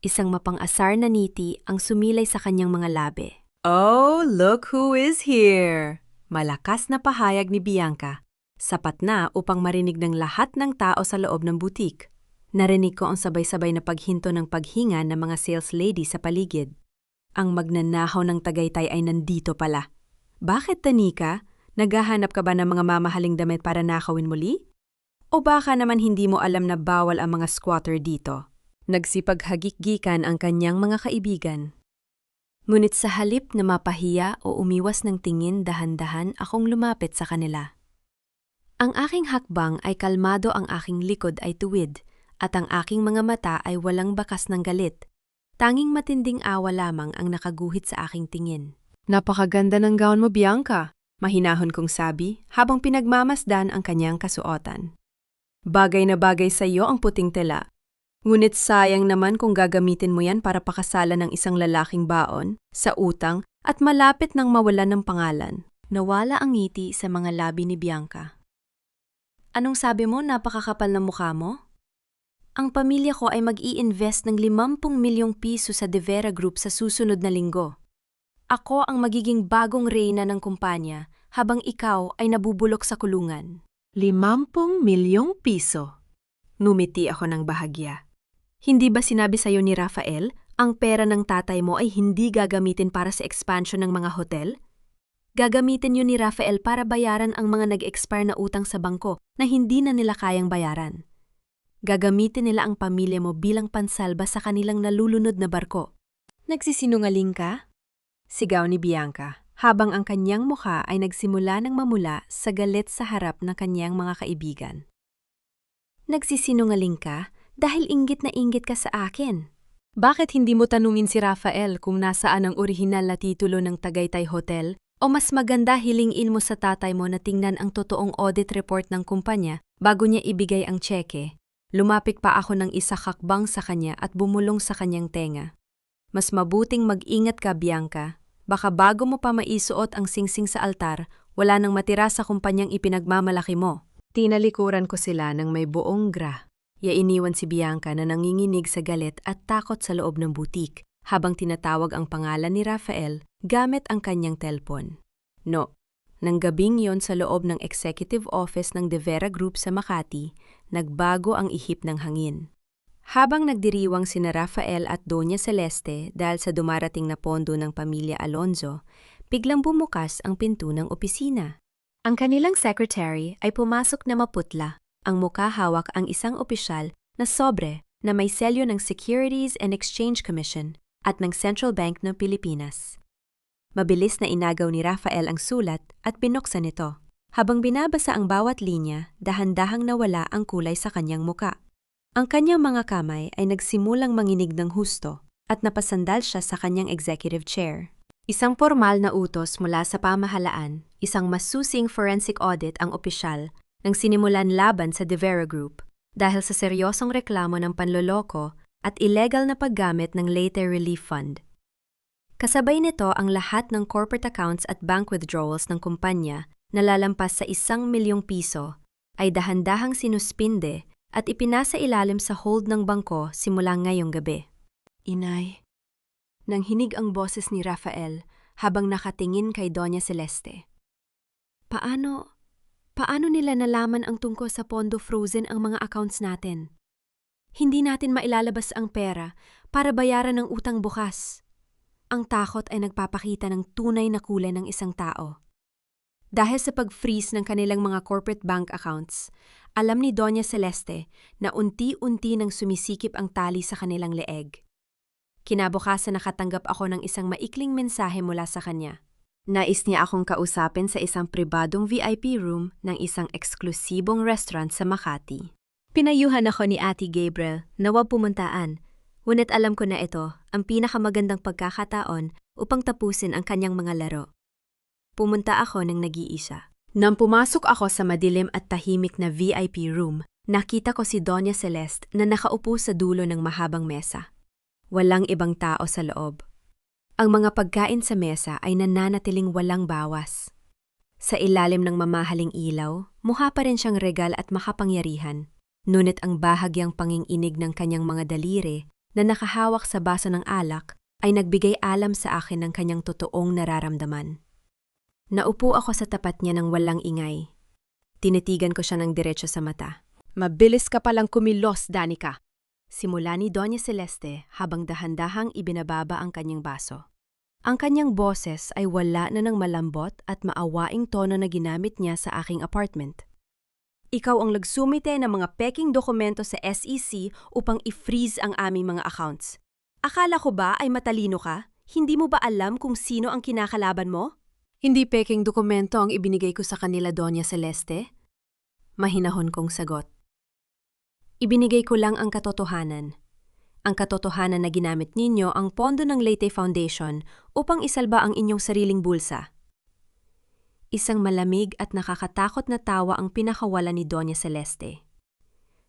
Isang mapang-asar na ngiti ang sumilay sa kanyang mga labi. Oh, look who is here! Malakas na pahayag ni Bianca, sapat na upang marinig ng lahat ng tao sa loob ng boutique. Narinig ko ang sabay-sabay na paghinto ng paghinga ng mga sales lady sa paligid. Ang magnanahaw ng Tagaytay ay nandito pala. Bakit, Tanika? Naghahanap ka ba ng mga mamahaling damit para nakawin muli? O baka naman hindi mo alam na bawal ang mga squatter dito? Nagsipaghagik-gikan ang kanyang mga kaibigan. Ngunit sa halip na mapahiya o umiwas ng tingin, dahan-dahan akong lumapit sa kanila. Ang aking hakbang ay kalmado, ang aking likod ay tuwid, at ang aking mga mata ay walang bakas ng galit. Tanging matinding awa lamang ang nakaguhit sa aking tingin. Napakaganda ng gown mo, Bianca, mahinahon kong sabi habang pinagmamasdan ang kanyang kasuotan. Bagay na bagay sa iyo ang puting tela. Ngunit sayang naman kung gagamitin mo yan para pakasalan ng isang lalaking baon, sa utang, at malapit nang mawalan ng pangalan. Nawala ang ngiti sa mga labi ni Bianca. Anong sabi mo, napakakapal ng mukha mo? Ang pamilya ko ay mag-i-invest ng 50 milyong piso sa De Vera Group sa susunod na linggo. Ako ang magiging bagong reyna ng kumpanya habang ikaw ay nabubulok sa kulungan. 50 milyong piso. Numiti ako ng bahagya. Hindi ba sinabi sa'yo ni Rafael, ang pera ng tatay mo ay hindi gagamitin para sa expansion ng mga hotel? Gagamitin yun ni Rafael para bayaran ang mga nag-expire na utang sa bangko na hindi na nila kayang bayaran. Gagamitin nila ang pamilya mo bilang pansalba sa kanilang nalulunod na barko. Nagsisinungaling ka? Sigaw ni Bianca, habang ang kanyang mukha ay nagsimula ng mamula sa galit sa harap ng kanyang mga kaibigan. Nagsisinungaling ka dahil inggit na inggit ka sa akin. Bakit hindi mo tanungin si Rafael kung nasaan ang orihinal na titulo ng Tagaytay Hotel? O mas maganda hilingin mo sa tatay mo na tingnan ang totoong audit report ng kumpanya bago niya ibigay ang tseke? Lumapit pa ako ng isa hakbang sa kanya at bumulong sa kanyang tenga. Mas mabuting mag-ingat ka, Bianca. Baka bago mo pa maisuot ang singsing sa altar, wala nang matira sa kumpanyang ipinagmamalaki mo. Tinalikuran ko sila ng may buong gra. Iniwan si Bianca na nanginginig sa galit at takot sa loob ng butik habang tinatawag ang pangalan ni Rafael gamit ang kanyang telpon. No. Nang gabing yon sa loob ng executive office ng De Vera Group sa Makati, nagbago ang ihip ng hangin. Habang nagdiriwang sina Rafael at Doña Celeste dahil sa dumarating na pondo ng pamilya Alonzo, biglang bumukas ang pinto ng opisina. Ang kanilang secretary ay pumasok na maputla. Ang mukha hawak ang isang opisyal na sobre na may selyo ng Securities and Exchange Commission at ng Central Bank ng Pilipinas. Mabilis na inagaw ni Rafael ang sulat at binuksan ito. Habang binabasa ang bawat linya, dahan-dahang nawala ang kulay sa kanyang muka. Ang kanyang mga kamay ay nagsimulang manginig ng husto at napasandal siya sa kanyang executive chair. Isang formal na utos mula sa pamahalaan, isang masusing forensic audit ang opisyal nang sinimulan laban sa De Vera Group dahil sa seryosong reklamo ng panloloko at illegal na paggamit ng Leyte Relief Fund. Kasabay nito ang lahat ng corporate accounts at bank withdrawals ng kumpanya na lalampas sa 1 milyong piso ay dahan-dahang sinuspinde at ipinasa ilalim sa hold ng bangko simula ngayong gabi. Inay. Nang hinig ang boses ni Rafael habang nakatingin kay Doña Celeste. Paano nila nalaman ang tungkol sa pondo frozen ang mga accounts natin? Hindi natin mailalabas ang pera para bayaran ng utang bukas. Ang takot ay nagpapakita ng tunay na kulay ng isang tao. Dahil sa pag-freeze ng kanilang mga corporate bank accounts, alam ni Doña Celeste na unti-unti nang sumisikip ang tali sa kanilang leeg. Kinabukasan nakatanggap ako ng isang maikling mensahe mula sa kanya. Nais niya akong kausapin sa isang pribadong VIP room ng isang eksklusibong restaurant sa Makati. Pinayuhan ako ni Ate Gabriel na huwag pumuntaan, ngunit alam ko na ito ang pinakamagandang pagkakataon upang tapusin ang kanyang mga laro. Pumunta ako ng nag-iisa. Nang pumasok ako sa madilim at tahimik na VIP room, nakita ko si Doña Celeste na nakaupo sa dulo ng mahabang mesa. Walang ibang tao sa loob. Ang mga pagkain sa mesa ay nananatiling walang bawas. Sa ilalim ng mamahaling ilaw, mukha pa rin siyang regal at makapangyarihan. Ngunit ang bahagyang panginginig ng kanyang mga daliri na nakahawak sa baso ng alak ay nagbigay alam sa akin ng kanyang totoong nararamdaman. Naupo ako sa tapat niya ng walang ingay. Tinitigan ko siya ng diretso sa mata. Mabilis ka palang kumilos, Danica. Simula ni Doña Celeste habang dahan-dahang ibinababa ang kanyang baso. Ang kanyang boses ay wala na ng malambot at maawaing tono na ginamit niya sa aking apartment. Ikaw ang nagsumite ng mga peking dokumento sa SEC upang i-freeze ang aming mga accounts. Akala ko ba ay matalino ka? Hindi mo ba alam kung sino ang kinakalaban mo? Hindi peking dokumento ang ibinigay ko sa kanila, Doña Celeste. Mahinahon kong sagot. Ibinigay ko lang ang katotohanan. Ang katotohanan na ginamit ninyo ang pondo ng Leyte Foundation upang isalba ang inyong sariling bulsa. Isang malamig at nakakatakot na tawa ang pinakawala ni Doña Celeste.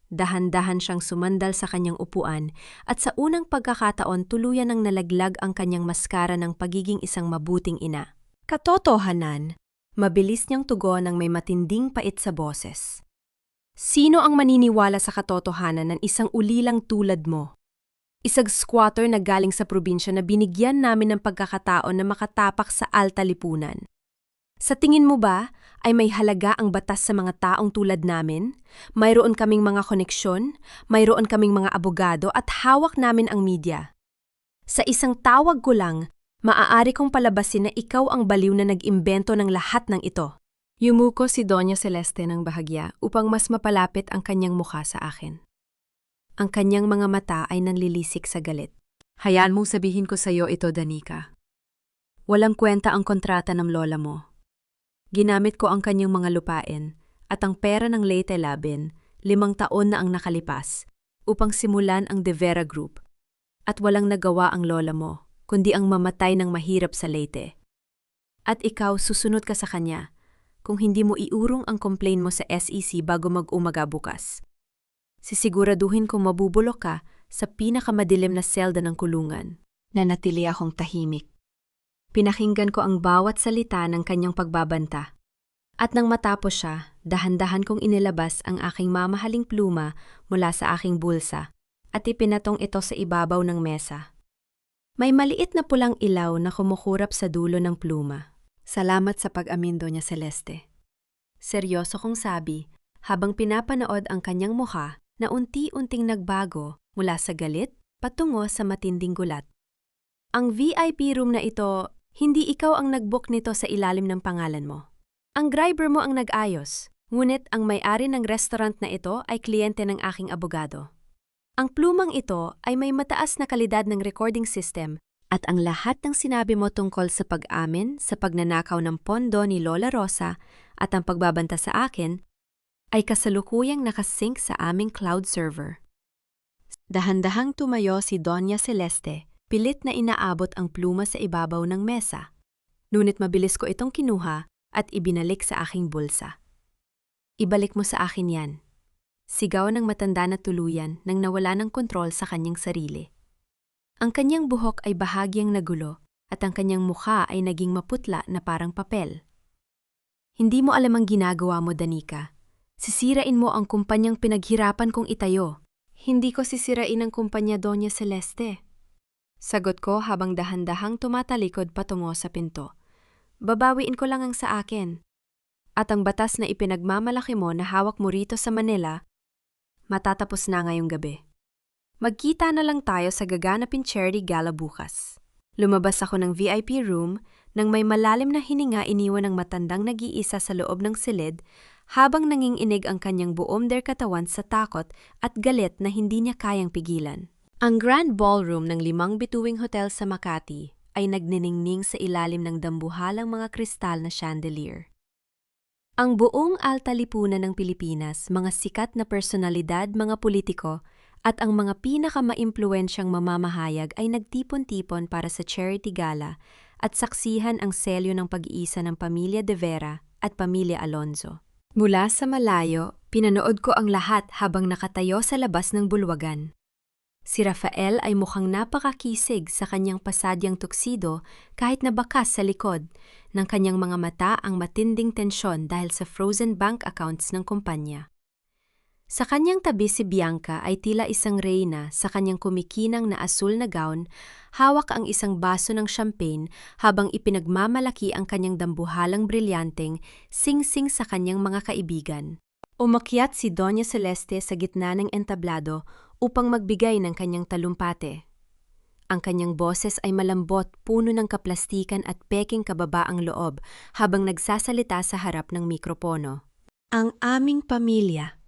Dahan-dahan siyang sumandal sa kanyang upuan at sa unang pagkakataon tuluyan ng nalaglag ang kanyang maskara ng pagiging isang mabuting ina. Katotohanan, mabilis niyang tugon ng may matinding pait sa boses. Sino ang maniniwala sa katotohanan ng isang ulilang tulad mo? Isang squatter na galing sa probinsya na binigyan namin ng pagkakataon na makatapak sa alta lipunan. Sa tingin mo ba ay may halaga ang batas sa mga taong tulad namin? Mayroon kaming mga koneksyon, mayroon kaming mga abogado at hawak namin ang media. Sa isang tawag ko lang, maaari kong palabasin na ikaw ang baliw na nag-imbento ng lahat ng ito. Yumuko si Doña Celeste ng bahagya upang mas mapalapit ang kanyang mukha sa akin. Ang kanyang mga mata ay nanlilisik sa galit. Hayaan mong sabihin ko sa iyo ito, Danica. Walang kwenta ang kontrata ng lola mo. Ginamit ko ang kanyang mga lupain at ang pera ng Leyte Labin, 5 taon na ang nakalipas, upang simulan ang De Vera Group. At walang nagawa ang lola mo, kundi ang mamatay ng mahirap sa Leyte. At ikaw susunod ka sa kanya, kung hindi mo iurong ang complaint mo sa SEC bago mag-umaga bukas. Sisiguraduhin kong mabubulok ka sa pinakamadilim na selda ng kulungan. Nanatili akong tahimik. Pinakinggan ko ang bawat salita ng kanyang pagbabanta. At nang matapos siya, dahan-dahan kong inilabas ang aking mamahaling pluma mula sa aking bulsa at ipinatong ito sa ibabaw ng mesa. May maliit na pulang ilaw na kumukurap sa dulo ng pluma. Salamat sa pag-amin, Doña Celeste. Seryoso kong sabi, habang pinapanood ang kanyang mukha na unti-unting nagbago mula sa galit patungo sa matinding gulat. Ang VIP room na ito, hindi ikaw ang nag-book nito sa ilalim ng pangalan mo. Ang driver mo ang nag-ayos, ngunit ang may-ari ng restaurant na ito ay kliyente ng aking abogado. Ang plumang ito ay may mataas na kalidad ng recording system at ang lahat ng sinabi mo tungkol sa pag-amin sa pagnanakaw ng pondo ni Lola Rosa at ang pagbabanta sa akin ay kasalukuyang nakasync sa aming cloud server. Dahan-dahang tumayo si Doña Celeste, pilit na inaabot ang pluma sa ibabaw ng mesa. Ngunit mabilis ko itong kinuha at ibinalik sa aking bulsa. Ibalik mo sa akin yan. Sigaw ng matanda na tuluyan nang nawala ng kontrol sa kanyang sarili. Ang kanyang buhok ay bahagyang nagulo at ang kanyang mukha ay naging maputla na parang papel. Hindi mo alam ang ginagawa mo, Danica. Sisirain mo ang kumpanyang pinaghirapan kong itayo. Hindi ko sisirain ang kumpanya, Doña Celeste. Sagot ko habang dahan-dahang tumatalikod patungo sa pinto. Babawiin ko lang ang sa akin. At ang batas na ipinagmamalaki mo na hawak mo rito sa Manila, matatapos na ngayong gabi. Magkita na lang tayo sa gaganapin charity gala bukas. Lumabas ako ng VIP room nang may malalim na hininga iniwan ng matandang nag-iisa sa loob ng silid habang nanginginig ang kanyang buong katawan sa takot at galit na hindi niya kayang pigilan. Ang Grand Ballroom ng 5 bituing hotel sa Makati ay nagniningning sa ilalim ng dambuhalang mga kristal na chandelier. Ang buong alta lipunan ng Pilipinas, mga sikat na personalidad, mga politiko, at ang mga pinakamaimpluwensyang mamamahayag ay nagtipon-tipon para sa charity gala at saksihan ang selyo ng pag-iisa ng Pamilya De Vera at Pamilya Alonzo. Mula sa malayo, pinanood ko ang lahat habang nakatayo sa labas ng bulwagan. Si Rafael ay mukhang napakakisig sa kanyang pasadyang tuksido kahit na bakas sa likod ng kanyang mga mata ang matinding tensyon dahil sa frozen bank accounts ng kumpanya. Sa kanyang tabi si Bianca ay tila isang reyna sa kanyang kumikinang na asul na gown, hawak ang isang baso ng champagne habang ipinagmamalaki ang kanyang dambuhalang brilyanteng sing-sing sa kanyang mga kaibigan. Umakyat si Doña Celeste sa gitna ng entablado upang magbigay ng kanyang talumpate. Ang kanyang boses ay malambot, puno ng kaplastikan at peking kababaang loob habang nagsasalita sa harap ng mikropono. Ang aming pamilya.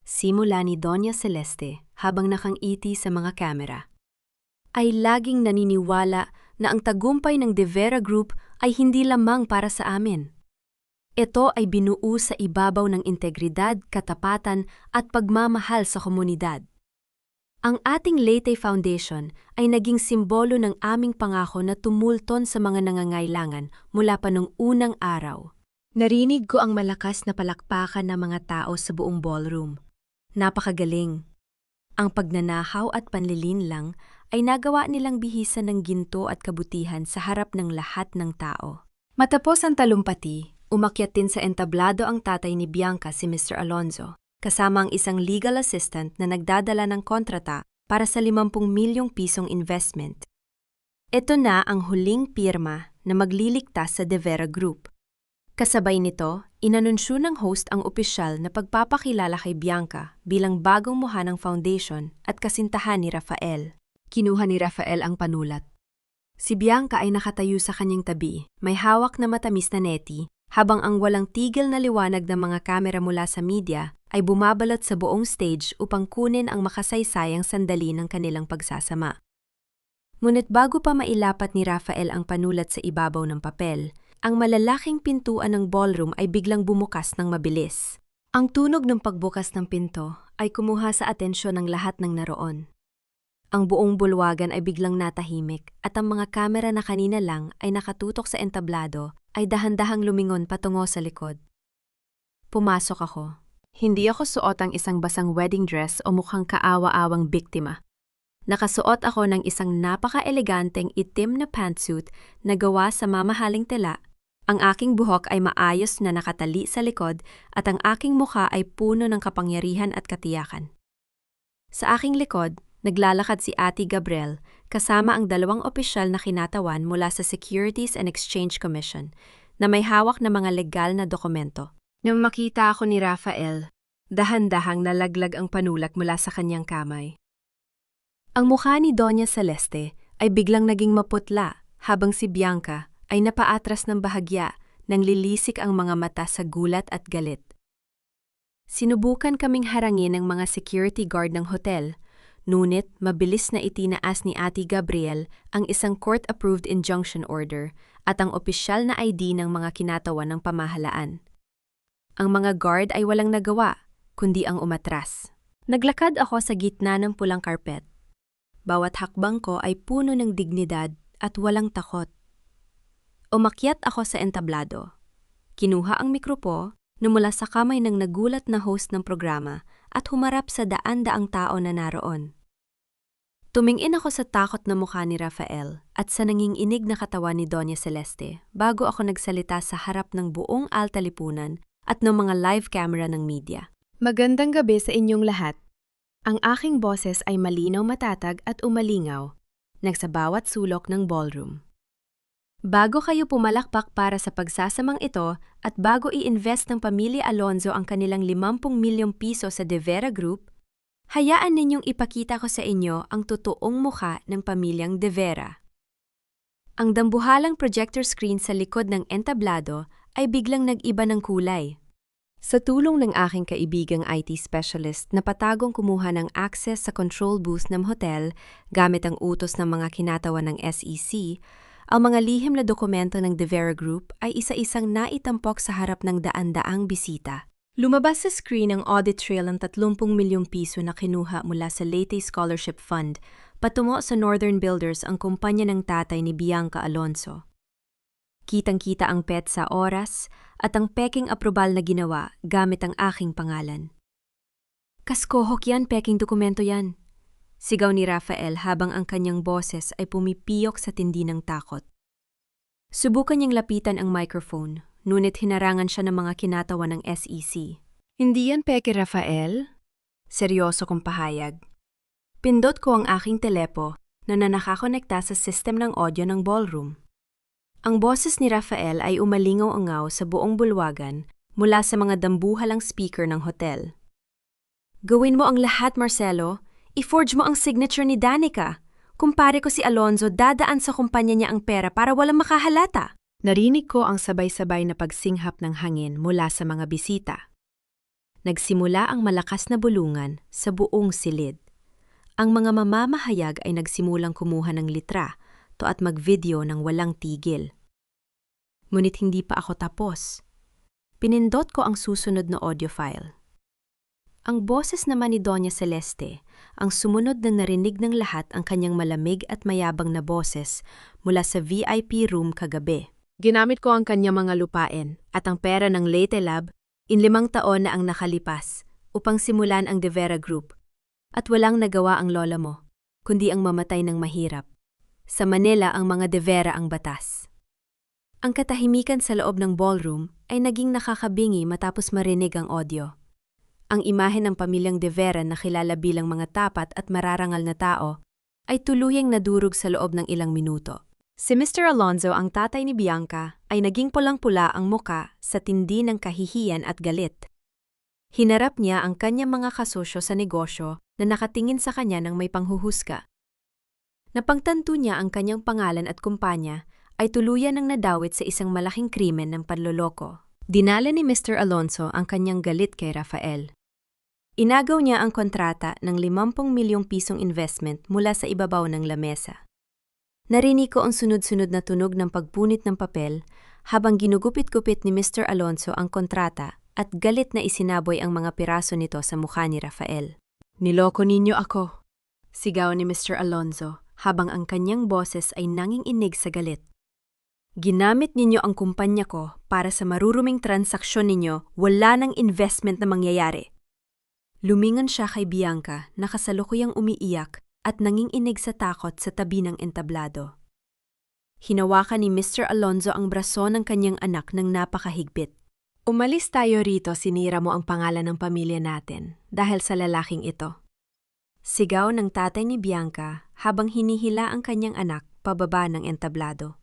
Simula ni Doña Celeste habang nakangiti sa mga kamera. Ay laging naniniwala na ang tagumpay ng De Vera Group ay hindi lamang para sa amin. Ito ay binuo sa ibabaw ng integridad, katapatan at pagmamahal sa komunidad. Ang ating Leyte Foundation ay naging simbolo ng aming pangako na tumulton sa mga nangangailangan mula pa nung unang araw. Narinig ko ang malakas na palakpakan ng mga tao sa buong ballroom. Napakagaling. Ang pagnanahaw at panlilinlang ay nagawa nilang bihisan ng ginto at kabutihan sa harap ng lahat ng tao. Matapos ang talumpati, umakyat din sa entablado ang tatay ni Bianca, si Mr. Alonzo, kasama ang isang legal assistant na nagdadala ng kontrata para sa 50 milyong pisong investment. Ito na ang huling pirma na magliligtas sa De Vera Group. Kasabay nito, inanunsyo ng host ang opisyal na pagpapakilala kay Bianca bilang bagong muha ng foundation at kasintahan ni Rafael. Kinuha ni Rafael ang panulat. Si Bianca ay nakatayo sa kanyang tabi, may hawak na matamis na neti, habang ang walang tigil na liwanag ng mga kamera mula sa media ay bumabalot sa buong stage upang kunin ang makasaysayang sandali ng kanilang pagsasama. Ngunit bago pa mailapat ni Rafael ang panulat sa ibabaw ng papel, ang malalaking pintuan ng ballroom ay biglang bumukas ng mabilis. Ang tunog ng pagbukas ng pinto ay kumuha sa atensyon ng lahat ng naroon. Ang buong bulwagan ay biglang natahimik at ang mga kamera na kanina lang ay nakatutok sa entablado ay dahan-dahang lumingon patungo sa likod. Pumasok ako. Hindi ako suot ang isang basang wedding dress o mukhang kaawa-awang biktima. Nakasuot ako ng isang napaka-eleganteng itim na pantsuit na gawa sa mamahaling tela. Ang aking buhok ay maayos na nakatali sa likod at ang aking mukha ay puno ng kapangyarihan at katiyakan. Sa aking likod, naglalakad si Ate Gabriel kasama ang 2 opisyal na kinatawan mula sa Securities and Exchange Commission na may hawak na mga legal na dokumento. Nang makita ako ni Rafael, dahan-dahang nalaglag ang panulat mula sa kanyang kamay. Ang mukha ni Doña Celeste ay biglang naging maputla habang si Bianca ay napaatras ng bahagya nang lilisik ang mga mata sa gulat at galit. Sinubukan kaming harangin ng mga security guard ng hotel, ngunit mabilis na itinaas ni Ate Gabriel ang isang court-approved injunction order at ang opisyal na ID ng mga kinatawan ng pamahalaan. Ang mga guard ay walang nagawa, kundi ang umatras. Naglakad ako sa gitna ng pulang karpet. Bawat hakbang ko ay puno ng dignidad at walang takot. Umakyat ako sa entablado. Kinuha ang mikropo, numula sa kamay ng nagulat na host ng programa at humarap sa daan-daang tao na naroon. Tumingin ako sa takot na mukha ni Rafael at sa nanginginig na katawan ni Doña Celeste bago ako nagsalita sa harap ng buong alta lipunan at ng mga live camera ng media. Magandang gabi sa inyong lahat. Ang aking boses ay malinaw, matatag at umalingaw, sa bawat sulok ng ballroom. Bago kayo pumalakpak para sa pagsasamang ito at bago i-invest ng pamilya Alonzo ang kanilang 50 milyong piso sa De Vera Group, hayaan ninyong ipakita ko sa inyo ang totoong mukha ng pamilyang De Vera. Ang dambuhalang projector screen sa likod ng entablado ay biglang nag-iba ng kulay. Sa tulong ng aking kaibigang IT specialist na patagong kumuha ng access sa control booth ng hotel gamit ang utos ng mga kinatawan ng SEC, ang mga lihim na dokumento ng De Vera Group ay isa-isang naitampok sa harap ng daan-daang bisita. Lumabas sa screen ang audit trail ng 30 milyong piso na kinuha mula sa Leyte Scholarship Fund patungo sa Northern Builders, ang kumpanya ng tatay ni Bianca Alonzo. Kitang-kita ang petsa, oras at ang peking aprobal na ginawa gamit ang aking pangalan. Kaskohok yan, peking dokumento yan. Sigaw ni Rafael habang ang kanyang boses ay pumipiyok sa tindi ng takot. Subukan niyang lapitan ang microphone, ngunit hinarangan siya ng mga kinatawan ng SEC. Hindi yan peke, Rafael? Seryoso kong pahayag. Pindot ko ang aking telepo na nakakonekta sa system ng audio ng ballroom. Ang boses ni Rafael ay umalingaw-angaw sa buong bulwagan, mula sa mga dambuhalang speaker ng hotel. Gawin mo ang lahat, Marcelo. I-forge mo ang signature ni Danica. Kumpare ko si Alonzo, dadaan sa kumpanya niya ang pera para walang makahalata. Narinig ko ang sabay-sabay na pagsinghap ng hangin mula sa mga bisita. Nagsimula ang malakas na bulungan sa buong silid. Ang mga mamamahayag ay nagsimulang kumuha ng litra at mag-video ng walang tigil. Ngunit hindi pa ako tapos. Pinindot ko ang susunod na audio file. Ang boses naman ni Doña Celeste, ang sumunod na narinig ng lahat ang kanyang malamig at mayabang na boses mula sa VIP room kagabi. Ginamit ko ang kanyang mga lupain at ang pera ng Leyte Lab in 5 taon na ang nakalipas upang simulan ang De Vera Group. At walang nagawa ang lola mo, kundi ang mamatay ng mahirap. Sa Manila ang mga De Vera ang batas. Ang katahimikan sa loob ng ballroom ay naging nakakabingi matapos marinig ang audio. Ang imahe ng pamilyang De Vera na kilala bilang mga tapat at mararangal na tao ay tuluyang nadurog sa loob ng ilang minuto. Si Mr. Alonzo, ang tatay ni Bianca, ay naging pulang-pula ang muka sa tindi ng kahihiyan at galit. Hinarap niya ang kanyang mga kasosyo sa negosyo na nakatingin sa kanya ng may panghuhusga. Napagtanto niya ang kanyang pangalan at kumpanya ay tuluyan ng nadawit sa isang malaking krimen ng panloloko. Dinala ni Mr. Alonzo ang kanyang galit kay Rafael. Inagaw niya ang kontrata ng 50 milyong pisong investment mula sa ibabaw ng lamesa. Narinig ko ang sunod-sunod na tunog ng pagpunit ng papel habang ginugupit-gupit ni Mr. Alonzo ang kontrata at galit na isinaboy ang mga piraso nito sa mukha ni Rafael. "Niloko ninyo ako," sigaw ni Mr. Alonzo habang ang kanyang boses ay nanginginig sa galit. "Ginamit ninyo ang kumpanya ko para sa maruruming transaksyon ninyo, wala ng investment na mangyayari." Lumingon siya kay Bianca na kasalukuyang umiiyak at nanginginig sa takot sa tabi ng entablado. Hinawakan ni Mr. Alonzo ang braso ng kanyang anak ng napakahigpit. "Umalis tayo rito, sinira mo ang pangalan ng pamilya natin dahil sa lalaking ito." Sigaw ng tatay ni Bianca habang hinihila ang kanyang anak pababa ng entablado.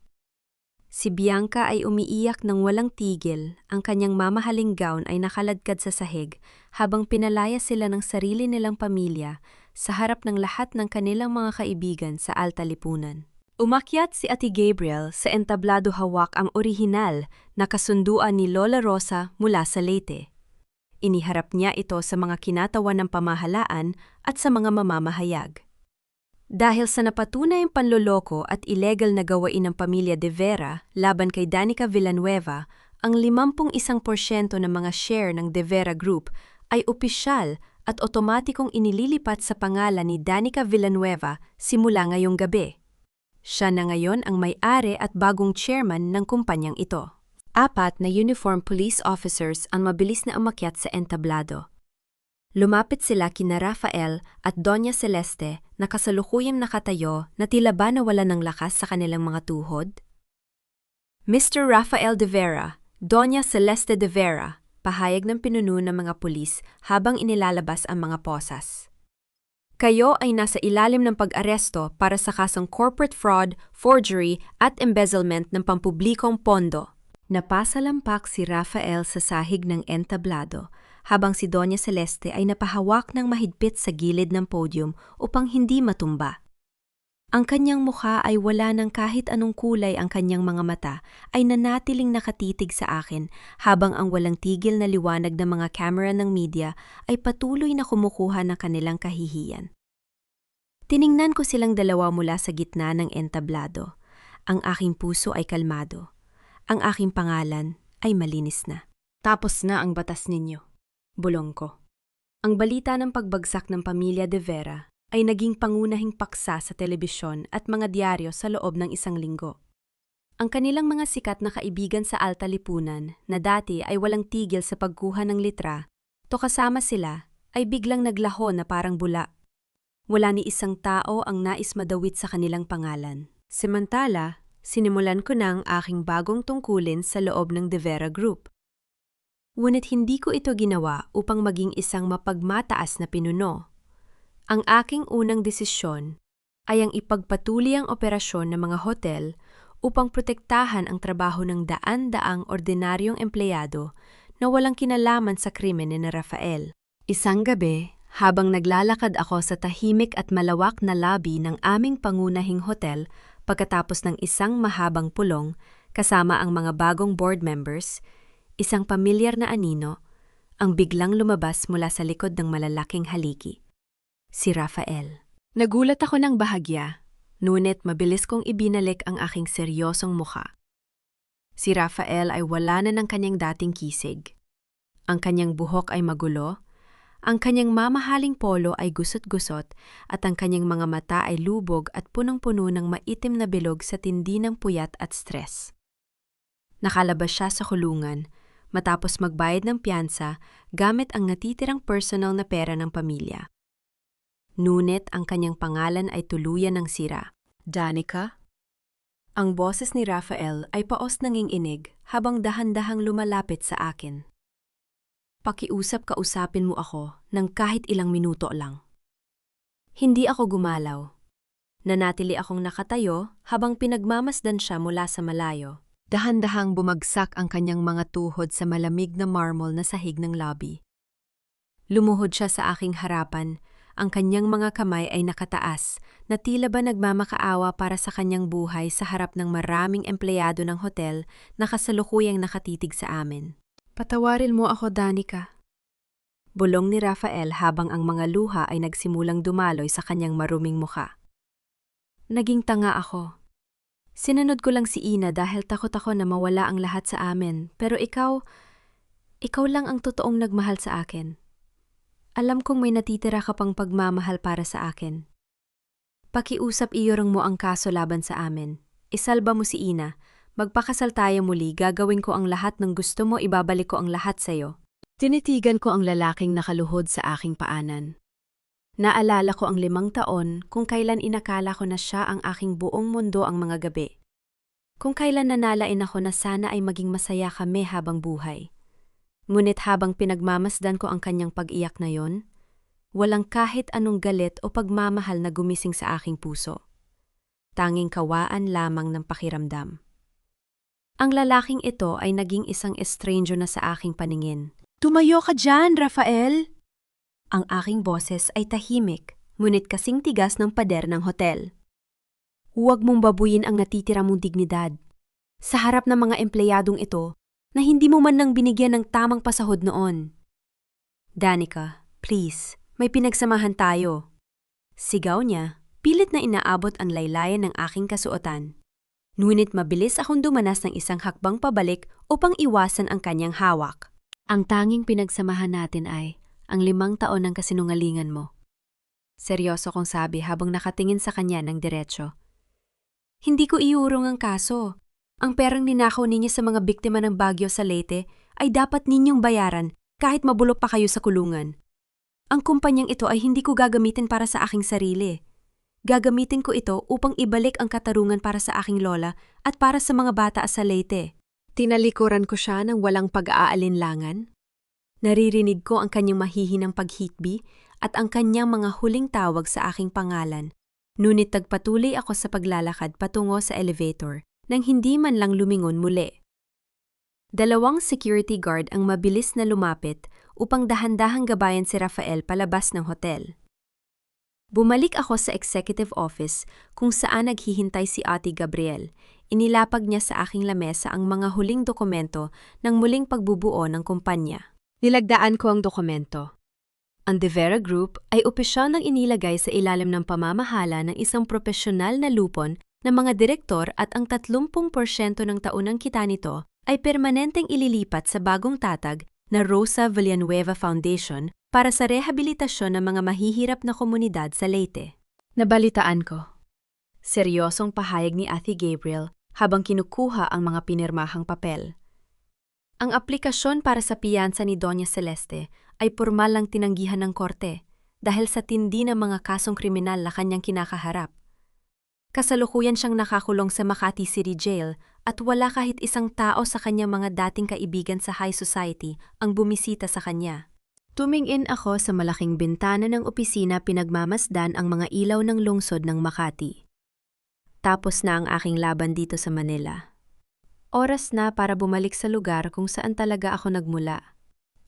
Si Bianca ay umiiyak ng walang tigil, ang kanyang mamahaling gown ay nakaladkad sa sahig habang pinalaya sila ng sarili nilang pamilya sa harap ng lahat ng kanilang mga kaibigan sa Alta Lipunan. Umakyat si Ate Gabriel sa entablado hawak ang orihinal na kasunduan ni Lola Rosa mula sa Leyte. Iniharap niya ito sa mga kinatawan ng pamahalaan at sa mga mamamahayag. Dahil sa napatunayang panloloko at illegal na gawain ng pamilya De Vera laban kay Danica Villanueva, ang 51% ng mga share ng De Vera Group ay opisyal at otomatikong inililipat sa pangalan ni Danica Villanueva simula ngayong gabi. Siya na ngayon ang may-ari at bagong chairman ng kumpanyang ito. 4 na uniform police officers ang mabilis na umakyat sa entablado. Lumapit sila kina Rafael at Doña Celeste na kasalukuyang nakatayo na tila ba nawala ng lakas sa kanilang mga tuhod. "Mr. Rafael De Vera, Doña Celeste De Vera," pahayag ng pinuno ng mga pulis habang inilalabas ang mga posas. "Kayo ay nasa ilalim ng pag-aresto para sa kasong corporate fraud, forgery at embezzlement ng pampublikong pondo." Napasalampak si Rafael sa sahig ng entablado habang si Doña Celeste ay napahawak ng mahigpit sa gilid ng podium upang hindi matumba. Ang kanyang mukha ay wala ng kahit anong kulay, ang kanyang mga mata ay nanatiling nakatitig sa akin habang ang walang tigil na liwanag ng mga kamera ng media ay patuloy na kumukuha ng kanilang kahihiyan. Tiningnan ko silang dalawa mula sa gitna ng entablado. Ang aking puso ay kalmado. Ang aking pangalan ay malinis na. "Tapos na ang batas ninyo," bulong ko. Ang balita ng pagbagsak ng pamilya De Vera ay naging pangunahing paksa sa telebisyon at mga diaryo sa loob ng 1 linggo. Ang kanilang mga sikat na kaibigan sa Alta Lipunan na dati ay walang tigil sa pagkuha ng litra, to kasama sila, ay biglang naglaho na parang bula. Wala ni isang tao ang nais madawit sa kanilang pangalan. Samantala, sinimulan ko na ang aking bagong tungkulin sa loob ng De Vera Group. Ngunit hindi ko ito ginawa upang maging isang mapagmataas na pinuno. Ang aking unang desisyon ay ang ipagpatuloy ang operasyon ng mga hotel upang protektahan ang trabaho ng daan-daang ordinaryong empleyado na walang kinalaman sa krimen ni Rafael. Isang gabi, habang naglalakad ako sa tahimik at malawak na lobby ng aming pangunahing hotel pagkatapos ng isang mahabang pulong kasama ang mga bagong board members, isang pamilyar na anino ang biglang lumabas mula sa likod ng malalaking haligi. Si Rafael. Nagulat ako ng bahagya, ngunit mabilis kong ibinalik ang aking seryosong mukha. Si Rafael ay wala na ng kanyang dating kisig. Ang kanyang buhok ay magulo, ang kanyang mamahaling polo ay gusot-gusot at ang kanyang mga mata ay lubog at punong-puno ng maitim na bilog sa tindi ng puyat at stress. Nakalabas siya sa kulungan matapos magbayad ng piyansa gamit ang natitirang personal na pera ng pamilya. Ngunit ang kanyang pangalan ay tuluyan ng sira. Danica? Ang boses ni Rafael ay paos nanginginig habang dahan-dahang lumalapit sa akin. Pakiusap-kausapin mo ako ng kahit ilang minuto lang. Hindi ako gumalaw. Nanatili akong nakatayo habang pinagmamasdan siya mula sa malayo. Dahan-dahang bumagsak ang kanyang mga tuhod sa malamig na marmol na sahig ng lobby. Lumuhod siya sa aking harapan. Ang kanyang mga kamay ay nakataas na tila ba nagmamakaawa para sa kanyang buhay sa harap ng maraming empleyado ng hotel na kasalukuyang nakatitig sa amin. Patawarin mo ako, Danica. Bulong ni Rafael habang ang mga luha ay nagsimulang dumaloy sa kanyang maruming mukha. Naging tanga ako. Sinunod ko lang si Ina dahil takot ako na mawala ang lahat sa amin, pero ikaw lang ang totoong nagmahal sa akin. Alam kong may natitira ka pang pagmamahal para sa akin. Pakiusap iyorong mo ang kaso laban sa amin. Isalba mo si Ina. Magpakasal tayo muli, gagawin ko ang lahat ng gusto mo, ibabalik ko ang lahat sa'yo. Tinitigan ko ang lalaking nakaluhod sa aking paanan. Naalala ko ang 5 taon kung kailan inakala ko na siya ang aking buong mundo ang mga gabi. Kung kailan nanalain ako na sana ay maging masaya kami habang buhay. Ngunit habang pinagmamasdan ko ang kanyang pag-iyak na yon, walang kahit anong galit o pagmamahal na gumising sa aking puso. Tanging kawaan lamang ng pakiramdam. Ang lalaking ito ay naging isang estrange na sa aking paningin. Tumayo ka dyan, Rafael! Ang aking boses ay tahimik, ngunit kasing tigas ng pader ng hotel. Huwag mong babuyin ang natitira mong dignidad. Sa harap ng mga empleyadong ito, na hindi mo man nang binigyan ng tamang pasahod noon. Danica, please, may pinagsamahan tayo. Sigaw niya, pilit na inaabot ang laylayan ng aking kasuotan. Ngunit mabilis akong dumanas ng isang hakbang pabalik upang iwasan ang kanyang hawak. Ang tanging pinagsamahan natin ay ang 5 taon ng kasinungalingan mo. Seryoso kong sabi habang nakatingin sa kanya ng diretsyo. Hindi ko iurong ang kaso. Ang perang ninakaw ninyo sa mga biktima ng bagyo sa Leyte ay dapat ninyong bayaran kahit mabulok pa kayo sa kulungan. Ang kumpanyang ito ay hindi ko gagamitin para sa aking sarili. Gagamitin ko ito upang ibalik ang katarungan para sa aking lola at para sa mga bata sa Leyte. Tinalikuran ko siya ng walang pag-aalinlangan. Naririnig ko ang kanyang mahihinang paghitbi at ang kanyang mga huling tawag sa aking pangalan. Ngunit tagpatuloy ako sa paglalakad patungo sa elevator nang hindi man lang lumingon muli. 2 security guard ang mabilis na lumapit upang dahan-dahang gabayan si Rafael palabas ng hotel. Bumalik ako sa executive office kung saan naghihintay si Ate Gabriel. Inilapag niya sa aking lamesa ang mga huling dokumento ng muling pagbubuo ng kumpanya. Nilagdaan ko ang dokumento. Ang De Vera Group ay opisyal nang inilagay sa ilalim ng pamamahala ng isang propesyonal na lupon ng mga direktor at ang 30% ng taunang kita nito ay permanenteng ililipat sa bagong tatag na Rosa Villanueva Foundation para sa rehabilitasyon ng mga mahihirap na komunidad sa Leyte. Nabalitaan ko. Seryosong pahayag ni Ate Gabriel habang kinukuha ang mga pinirmahang papel. Ang aplikasyon para sa piyansa ni Doña Celeste ay pormal lang tinanggihan ng korte dahil sa tindi ng mga kasong kriminal na kanyang kinakaharap. Kasalukuyan siyang nakakulong sa Makati City Jail at wala kahit isang tao sa kanyang mga dating kaibigan sa high society ang bumisita sa kanya. Tumingin ako sa malaking bintana ng opisina, pinagmamasdan ang mga ilaw ng lungsod ng Makati. Tapos na ang aking laban dito sa Manila. Oras na para bumalik sa lugar kung saan talaga ako nagmula.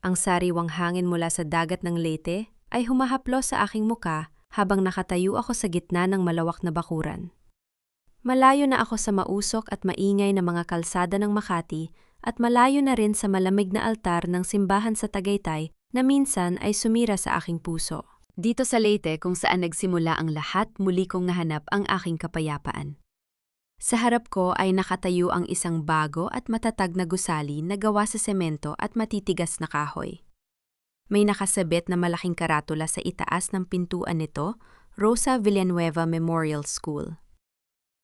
Ang sariwang hangin mula sa dagat ng Leyte ay humahaplos sa aking muka habang nakatayo ako sa gitna ng malawak na bakuran. Malayo na ako sa mausok at maingay na mga kalsada ng Makati at malayo na rin sa malamig na altar ng simbahan sa Tagaytay na minsan ay sumira sa aking puso. Dito sa Leyte kung saan nagsimula ang lahat, muli kong nahanap ang aking kapayapaan. Sa harap ko ay nakatayo ang isang bago at matatag na gusali na gawa sa semento at matitigas na kahoy. May nakasabit na malaking karatula sa itaas ng pintuan nito, Rosa Villanueva Memorial School.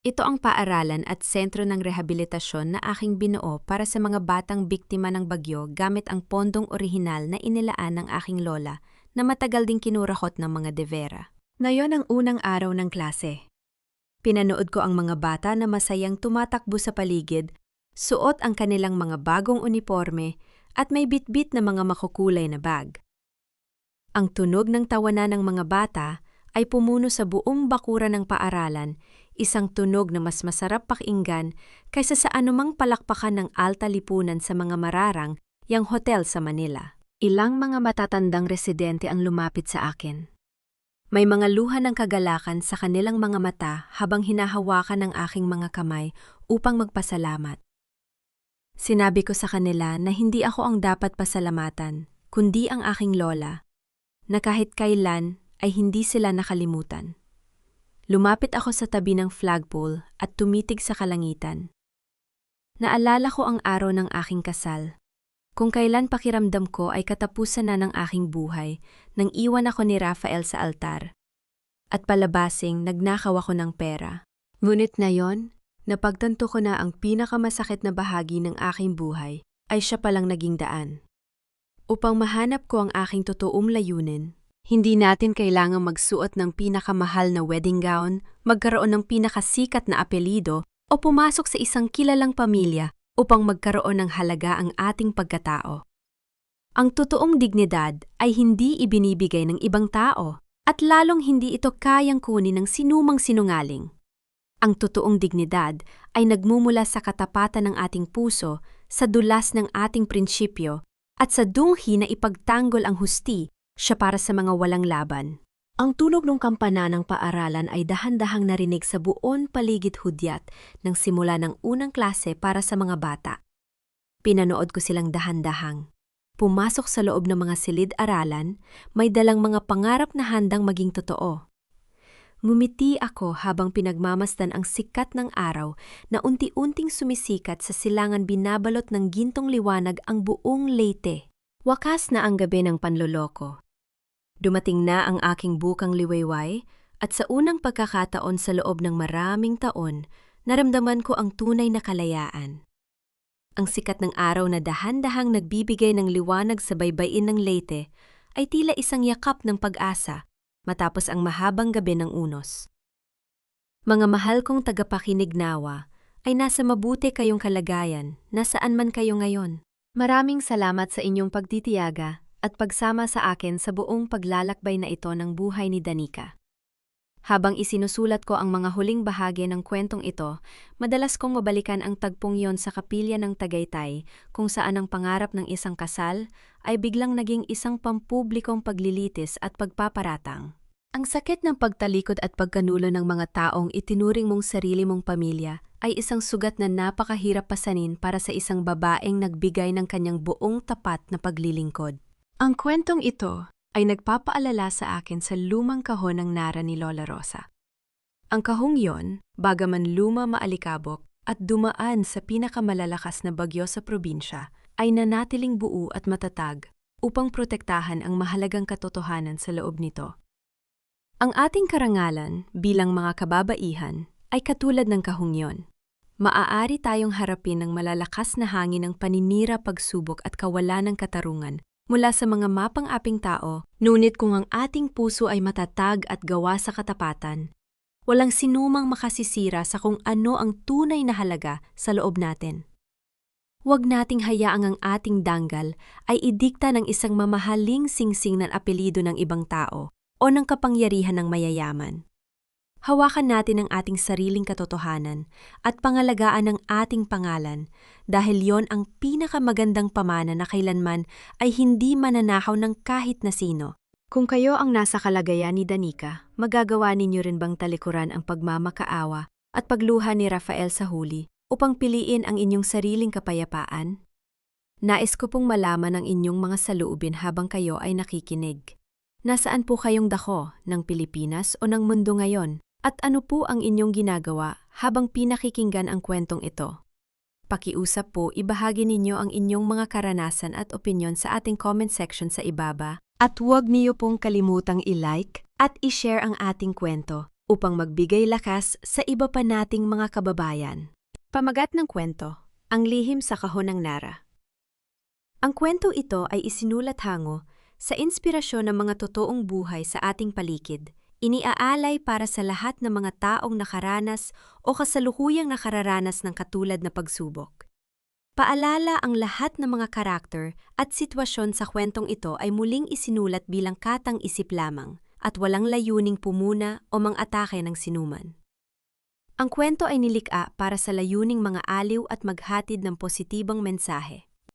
Ito ang paaralan at sentro ng rehabilitasyon na aking binuo para sa mga batang biktima ng bagyo gamit ang pondong orihinal na inilaan ng aking lola na matagal ding kinurakot ng mga De Vera. Ngayon ang unang araw ng klase. Pinanood ko ang mga bata na masayang tumatakbo sa paligid, suot ang kanilang mga bagong uniforme at may bitbit na mga makukulay na bag. Ang tunog ng tawanan ng mga bata ay pumuno sa buong bakuran ng paaralan, isang tunog na mas masarap pakinggan kaysa sa anumang palakpakan ng alta lipunan sa mga mararang yang hotel sa Manila. Ilang mga matatandang residente ang lumapit sa akin. May mga luha ng kagalakan sa kanilang mga mata habang hinahawakan ng aking mga kamay upang magpasalamat. Sinabi ko sa kanila na hindi ako ang dapat pasalamatan, kundi ang aking lola, na kahit kailan ay hindi sila nakalimutan. Lumapit ako sa tabi ng flagpole at tumitig sa kalangitan. Naalala ko ang araw ng aking kasal. Kung kailan pakiramdam ko ay katapusan na ng aking buhay nang iwan ako ni Rafael sa altar. At palabasing nagnakaw ako ng pera. Ngunit ngayon, napagtanto ko na ang pinakamasakit na bahagi ng aking buhay ay siya palang naging daan. Upang mahanap ko ang aking totoong layunin, hindi natin kailangang magsuot ng pinakamahal na wedding gown, magkaroon ng pinakasikat na apelido o pumasok sa isang kilalang pamilya upang magkaroon ng halaga ang ating pagkatao. Ang totoong dignidad ay hindi ibinibigay ng ibang tao at lalong hindi ito kayang kunin ng sinumang sinungaling. Ang totoong dignidad ay nagmumula sa katapatan ng ating puso, sa dulas ng ating prinsipyo at sa dunghi na ipagtanggol ang husti siya para sa mga walang laban. Ang tunog ng kampana ng paaralan ay dahan-dahang narinig sa buong paligid hudyat nang simula ng unang klase para sa mga bata. Pinanood ko silang dahan-dahang. Pumasok sa loob ng mga silid-aralan, may dalang mga pangarap na handang maging totoo. Ngumiti ako habang pinagmamasdan ang sikat ng araw na unti-unting sumisikat sa silangan binabalot ng gintong liwanag ang buong Leyte. Wakas na ang gabi ng panloloko. Dumating na ang aking bukang liwayway at sa unang pagkakataon sa loob ng maraming taon, naramdaman ko ang tunay na kalayaan. Ang sikat ng araw na dahan-dahang nagbibigay ng liwanag sa baybayin ng Leyte ay tila isang yakap ng pag-asa matapos ang mahabang gabi ng unos. Mga mahal kong tagapakinig nawa, ay nasa mabuti kayong kalagayan, nasaan man kayo ngayon. Maraming salamat sa inyong pagtitiyaga at pagsama sa akin sa buong paglalakbay na ito ng buhay ni Danica. Habang isinusulat ko ang mga huling bahagi ng kwentong ito, madalas kong mabalikan ang tagpong yon sa kapilya ng Tagaytay kung saan ang pangarap ng isang kasal ay biglang naging isang pampublikong paglilitis at pagpaparatang. Ang sakit ng pagtalikod at pagkanulo ng mga taong itinuring mong sarili mong pamilya ay isang sugat na napakahirap pasanin para sa isang babaeng nagbigay ng kanyang buong tapat na paglilingkod. Ang kwentong ito ay nagpapaalala sa akin sa lumang kahon ng nara ni Lola Rosa. Ang kahong yon, bagaman luma maalikabok at dumaan sa pinakamalalakas na bagyo sa probinsya, ay nanatiling buo at matatag upang protektahan ang mahalagang katotohanan sa loob nito. Ang ating karangalan bilang mga kababaihan ay katulad ng kahong yon. Maaari tayong harapin ng malalakas na hangin ng paninira, pagsubok at kawalan ng katarungan mula sa mga mapang-aping tao, ngunit kung ang ating puso ay matatag at gawa sa katapatan, walang sinumang makasisira sa kung ano ang tunay na halaga sa loob natin. Huwag nating hayaang ang ating danggal ay idikta ng isang mamahaling singsing ng apelyido ng ibang tao o ng kapangyarihan ng mayayaman. Hawakan natin ang ating sariling katotohanan at pangalagaan ang ating pangalan dahil yon ang pinakamagandang pamana na kailanman ay hindi mananakaw ng kahit na sino. Kung kayo ang nasa kalagayan ni Danica, magagawa ninyo rin bang talikuran ang pagmamakaawa at pagluha ni Rafael sa huli upang piliin ang inyong sariling kapayapaan? Nais ko pong malaman ang inyong mga saloobin habang kayo ay nakikinig. Nasaan po kayong dako, ng Pilipinas o ng mundo ngayon? At ano po ang inyong ginagawa habang pinakikinggan ang kwentong ito? Pakiusap po, ibahagi ninyo ang inyong mga karanasan at opinyon sa ating comment section sa ibaba. At huwag niyo pong kalimutang i-like at i-share ang ating kwento upang magbigay lakas sa iba pa nating mga kababayan. Pamagat ng kwento, ang lihim sa kahon ng Nara. Ang kwento ito ay isinulat hango sa inspirasyon ng mga totoong buhay sa ating paligid. Iniaalay para sa lahat ng mga taong nakaranas o kasalukuyang nakararanas ng katulad na pagsubok. Paalala, ang lahat ng mga karakter at sitwasyon sa kwentong ito ay muling isinulat bilang katang-isip lamang at walang layuning pumuna o mang-atake ng sinuman. Ang kwento ay nilikha para sa layuning mga aliw at maghatid ng positibang mensahe.